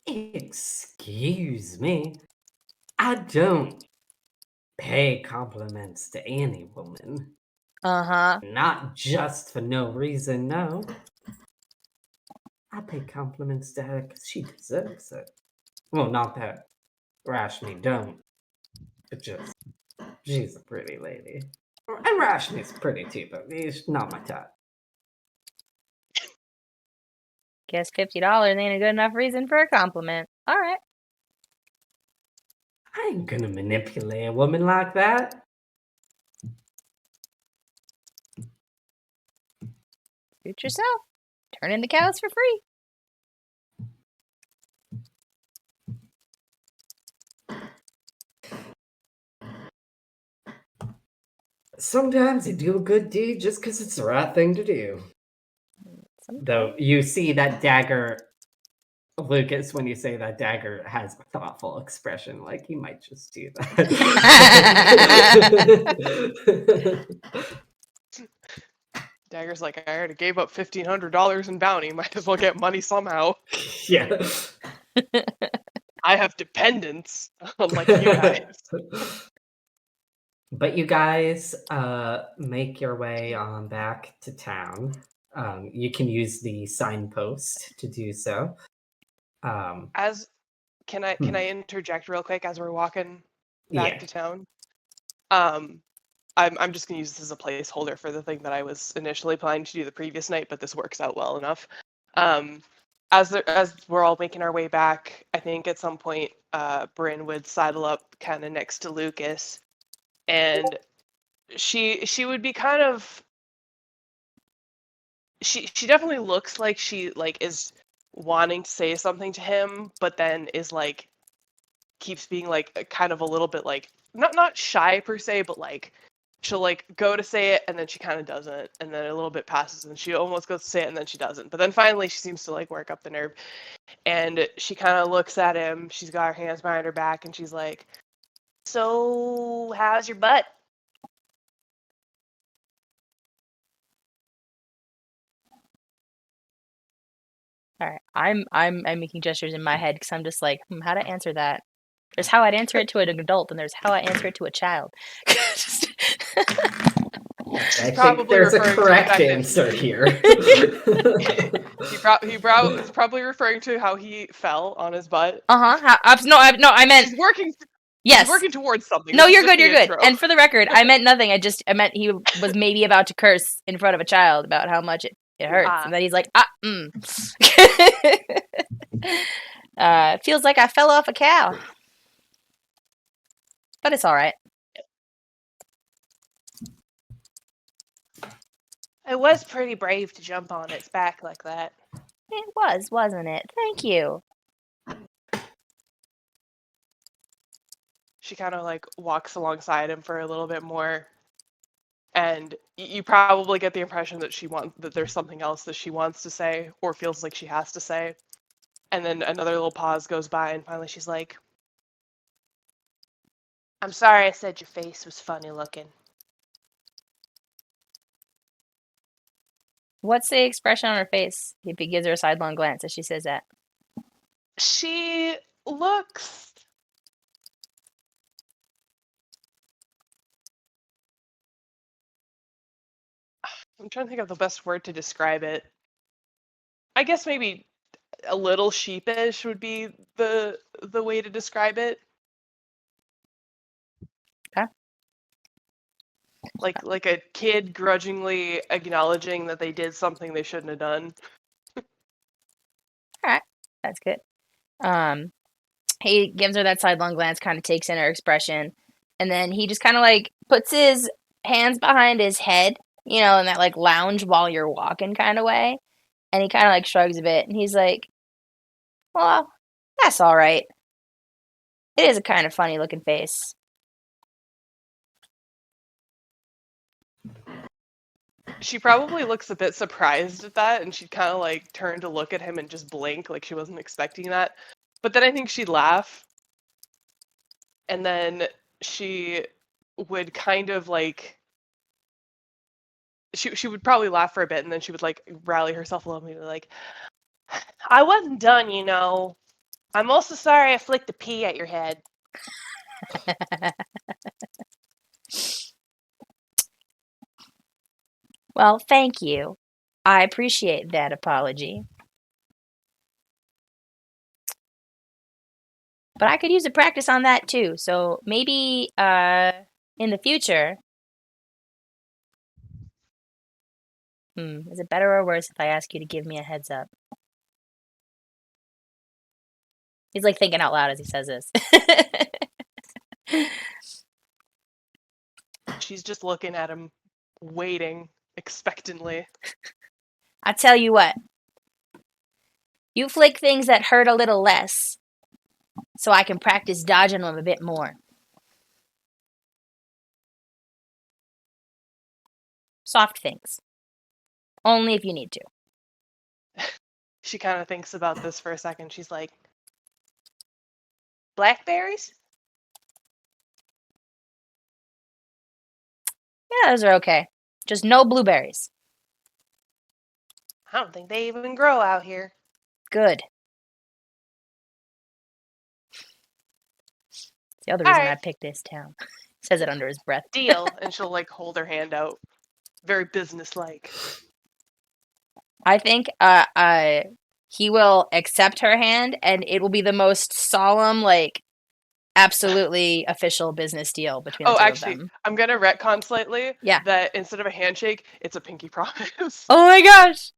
Excuse me. I don't pay compliments to any woman. Uh-huh. Not just for no reason, no. I pay compliments to her because she deserves it. Well, not that Rashmi don't, but just she's a pretty lady. And Rashmi's pretty too, but she's not my type. Guess $50 ain't a good enough reason for a compliment. All right. I ain't gonna manipulate a woman like that. Suit yourself. Turn in the cows for free. Sometimes you do a good deed just because it's the right thing to do. Though you see that Dagger, Lucas, when you say that, Dagger has a thoughtful expression, like he might just do that. Dagger's like, I already gave up $1,500 in bounty. Might as well get money somehow. Yeah. I have dependents, unlike you guys. But you guys make your way on back to town. You can use the signpost to do so. Can I interject real quick as we're walking back to town? I'm just gonna use this as a placeholder for the thing that I was initially planning to do the previous night, but this works out well enough. As we're all making our way back, I think at some point Bryn would sidle up kind of next to Lucas, and she would be kind of she definitely looks like she is wanting to say something to him, but then is keeps being kind of a little bit not shy per se, but she'll go to say it and then she kind of doesn't, and then a little bit passes and she almost goes to say it and then she doesn't, but then finally she seems to work up the nerve, and she kind of looks at him. She's got her hands behind her back and she's like, "So how's your butt?" All right. I'm making gestures in my head because I'm just like, how to answer that. There's how I'd answer it to an adult, and there's how I answer it to a child. I think there's a correct answer here. He's probably referring to how he fell on his butt. I meant he's working. Yes. He's working towards something. No, you're good. You're good. And for the record, I meant nothing. I meant he was maybe about to curse in front of a child about how much it hurts, and then he's like, it feels like I fell off a cow. But it's all right. It was pretty brave to jump on its back like that. It was, wasn't it? Thank you. She kind of like walks alongside him for a little bit more, and you probably get the impression that there's something else that she wants to say or feels like she has to say. And then another little pause goes by, and finally she's like, "I'm sorry I said your face was funny looking." What's the expression on her face? If he gives her a sidelong glance as she says that. She looks... I'm trying to think of the best word to describe it. I guess maybe a little sheepish would be the way to describe it. Okay. Like a kid grudgingly acknowledging that they did something they shouldn't have done. All right, that's good. He gives her that sidelong glance, kind of takes in her expression, and then he just kind of like puts his hands behind his head, in that like lounge while you're walking kind of way, and he kind of like shrugs a bit, and he's like, "Well, that's all right. It is a kind of funny looking face." She probably looks a bit surprised at that, and she'd kind of like turn to look at him and just blink like she wasn't expecting that. But then I think she'd laugh, and then she would kind of like... She would probably laugh for a bit, and then she would like rally herself a little bit, like, "I wasn't done, you know. I'm also sorry I flicked a pea at your head." Well, thank you. I appreciate that apology. But I could use a practice on that too. So maybe in the future. Is it better or worse if I ask you to give me a heads up? He's like thinking out loud as he says this. She's just looking at him, waiting expectantly. I tell you what. You flick things that hurt a little less, so I can practice dodging them a bit more. Soft things. Only if you need to. She kind of thinks about this for a second. She's like, "Blackberries?" Yeah, those are okay. Just no blueberries. I don't think they even grow out here. Good. It's the other reason I Alright. picked this town. Says it under his breath. Deal. And she'll like hold her hand out. Very businesslike. I think he will accept her hand, and it will be the most solemn, like, absolutely official business deal between the two of them. I'm gonna retcon slightly. Yeah. That instead of a handshake, it's a pinky promise. Oh my gosh!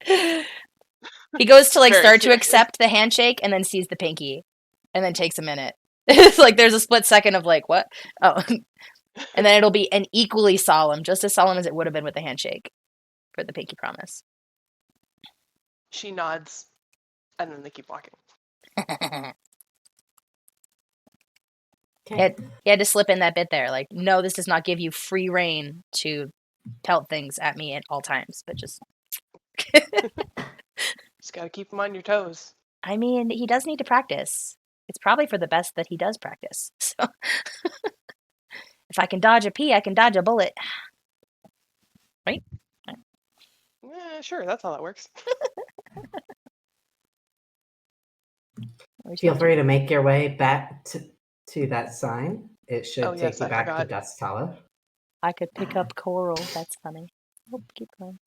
He goes to like Very start to serious. accept the handshake, and then sees the pinky, and then takes a minute. It's like there's a split second of like, what? Oh. And then it'll be an equally solemn, just as solemn as it would have been with the handshake for the pinky promise. She nods, and then they keep walking. He had to slip in that bit there. Like, no, this does not give you free reign to pelt things at me at all times, but just... Just gotta keep them on your toes. I mean, he does need to practice. It's probably for the best that he does practice. So, if I can dodge a pea, I can dodge a bullet. Right? Yeah, sure, that's how that works. Feel free to make your way back to that sign. It should take yes, you I back forgot. to Dust Hollow. I could pick up coral. That's funny. Oh, keep going.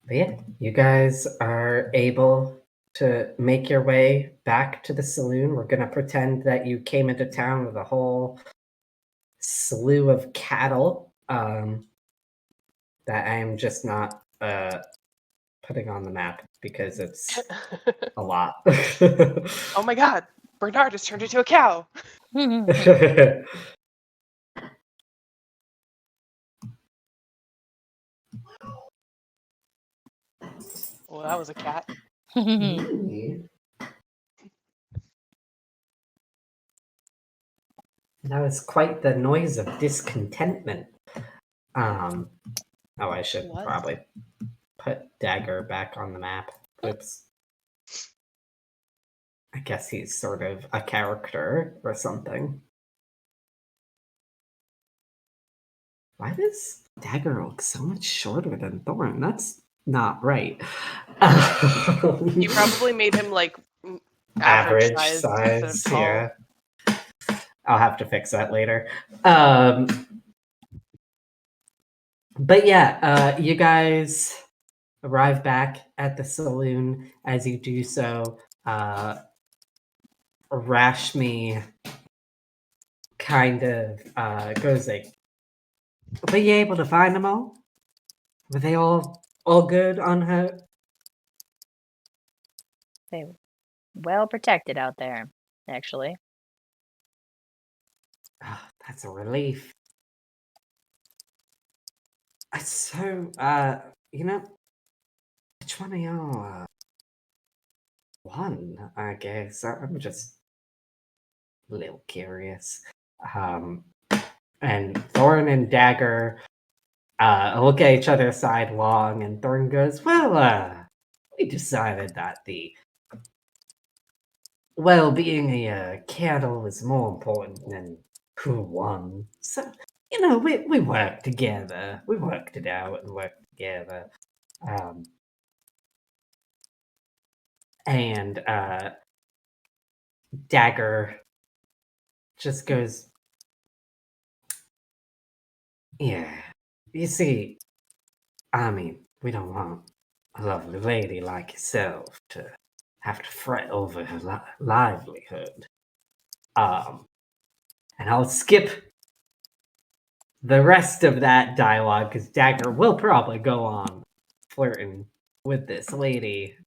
But yeah, you guys are able to make your way back to the saloon. We're going to pretend that you came into town with a whole slew of cattle that I am just not putting on the map because it's a lot. Oh my god, Bernard has turned into a cow. Well, that was a cat. That was quite the noise of discontentment. Oh, I should What? probably put Dagger back on the map. Oops. I guess he's sort of a character or something. Why does Dagger look so much shorter than Thorn? That's not right. You probably made him like Average size instead of size, tall. yeah. I'll have to fix that later. But yeah, you guys arrive back at the saloon. As you do so, Rashmi kind of goes like, "Were you able to find them all? Were they all good on her?" They well protected out there, actually. Oh, that's a relief. So, you know, which one of y'all won? I guess I'm just a little curious. And Thorn and Dagger look at each other sidelong, and Thorn goes, "Well, we decided that the well-being of your cattle is more important than who won. So, you know, we worked together. We worked it out and worked together." And Dagger just goes, "Yeah, you see, I mean, we don't want a lovely lady like yourself to have to fret over her livelihood. And I'll skip the rest of that dialogue because Dagger will probably go on flirting with this lady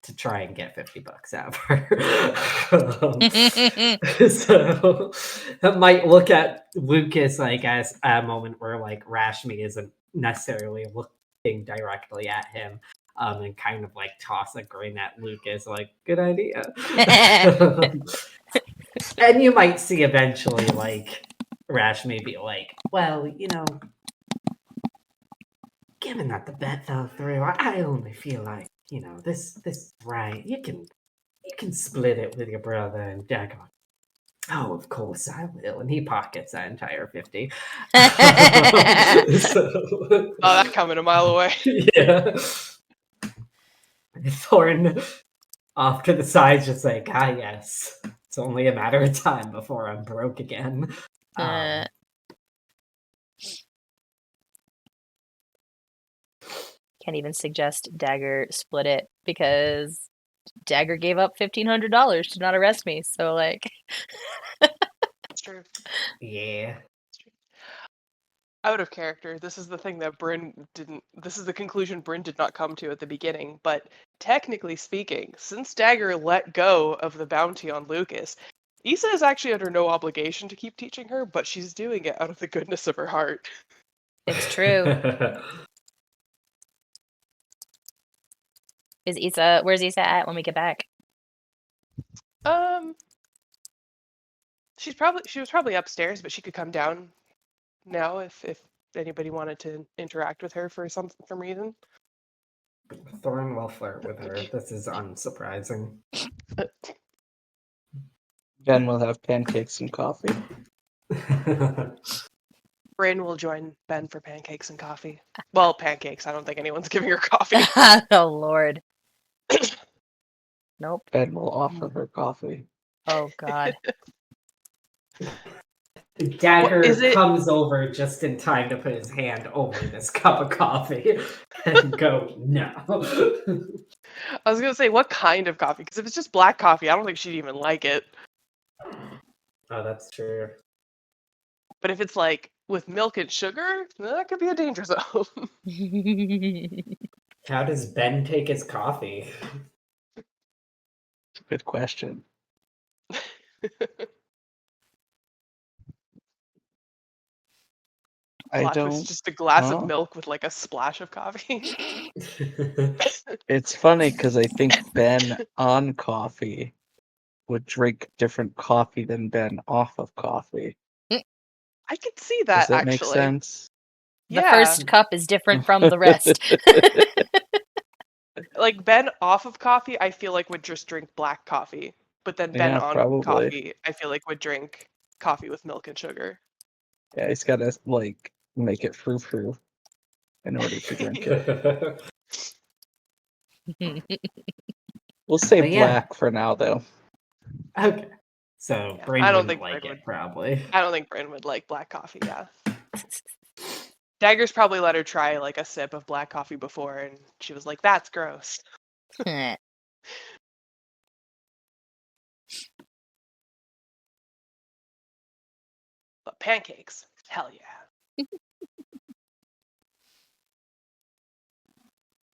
to try and get $50 out of her. So I might look at Lucas like as a moment where like Rashmi isn't necessarily looking directly at him. And kind of like toss a grin at Lucas, like, good idea. And you might see eventually, like, Rashmi be like, "Well, you know, given that the bet fell through, I only feel like, you know, this is right. You can split it with your brother." And Dagger, "Oh, of course I will." And he pockets that entire 50. So, Oh, that coming a mile away. yeah. Thorn off to the side, just like, yes. It's only a matter of time before I'm broke again. Can't even suggest Dagger split it because Dagger gave up $1,500 to not arrest me. So, like, It's true. Yeah. Out of character, this is the thing that Bryn didn't. This is the conclusion Bryn did not come to at the beginning. But technically speaking, since Dagger let go of the bounty on Lucas, Issa is actually under no obligation to keep teaching her, but she's doing it out of the goodness of her heart. it's true. Where's Issa at when we get back? She was probably upstairs, but she could come down now if anybody wanted to interact with her for some reason. Thorn will flirt with her. This is unsurprising. Ben will have pancakes and coffee. Bryn will join Ben for pancakes and coffee. Well, pancakes. I don't think anyone's giving her coffee. Oh, Lord. Nope. Ben will offer her coffee. Oh, God. Dagger comes over just in time to put his hand over this cup of coffee and go, "No." I was gonna say, what kind of coffee? Because if it's just black coffee, I don't think she'd even like it. Oh, that's true. But if it's like with milk and sugar, that could be a danger zone. How does Ben take his coffee? Good question. I It's don't just a glass of know. milk with like a splash of coffee. It's funny because I think Ben on coffee would drink different coffee than Ben off of coffee. I could see Does that that make actually. sense? The Yeah. first cup is different from the rest. Like Ben off of coffee, I feel like would just drink black coffee. But then Ben Yeah, on probably. coffee, I feel like would drink coffee with milk and sugar. Yeah, he's gotta like make it frou-frou in order to drink it. We'll say But yeah. black for now, though. Okay. So Yeah, Brain I don't wouldn't think like Brain it, would. probably. I don't think Brain would like black coffee. Yeah. Dagger's probably let her try like a sip of black coffee before, and she was like, "That's gross." But pancakes, hell yeah.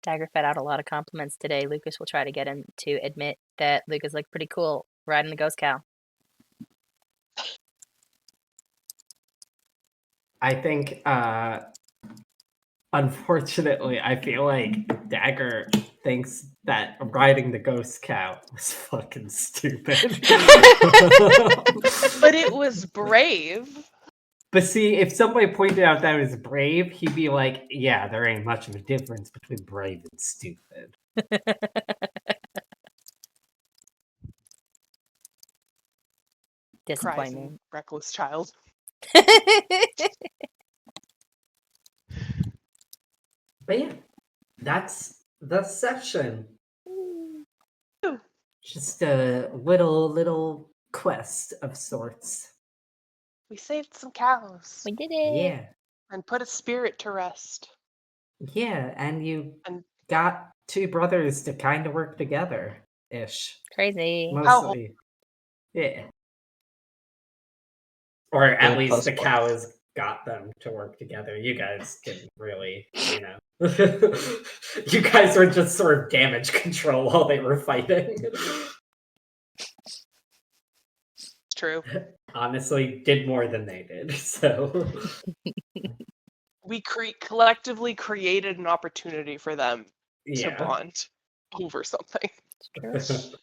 Dagger fed out a lot of compliments today. Lucas will try to get him to admit that Lucas looked pretty cool riding the ghost cow. I think, unfortunately, I feel like Dagger thinks that riding the ghost cow was fucking stupid. But it was brave. But see, if somebody pointed out that it was brave, he'd be like, yeah, there ain't much of a difference between brave and stupid. Cries Disappointment. and reckless child. But yeah, that's the session. Just a little quest of sorts. We saved some cows We did it. Yeah. and put a spirit to rest. Yeah, and you And got two brothers to kind of work together-ish. Crazy. Mostly. Yeah. Or at Little least the puzzle. cows got them to work together. You guys didn't really, You guys were just sort of damage control while they were fighting. true. Honestly, did more than they did, so... We collectively created an opportunity for them to Yeah. bond over something. It's true.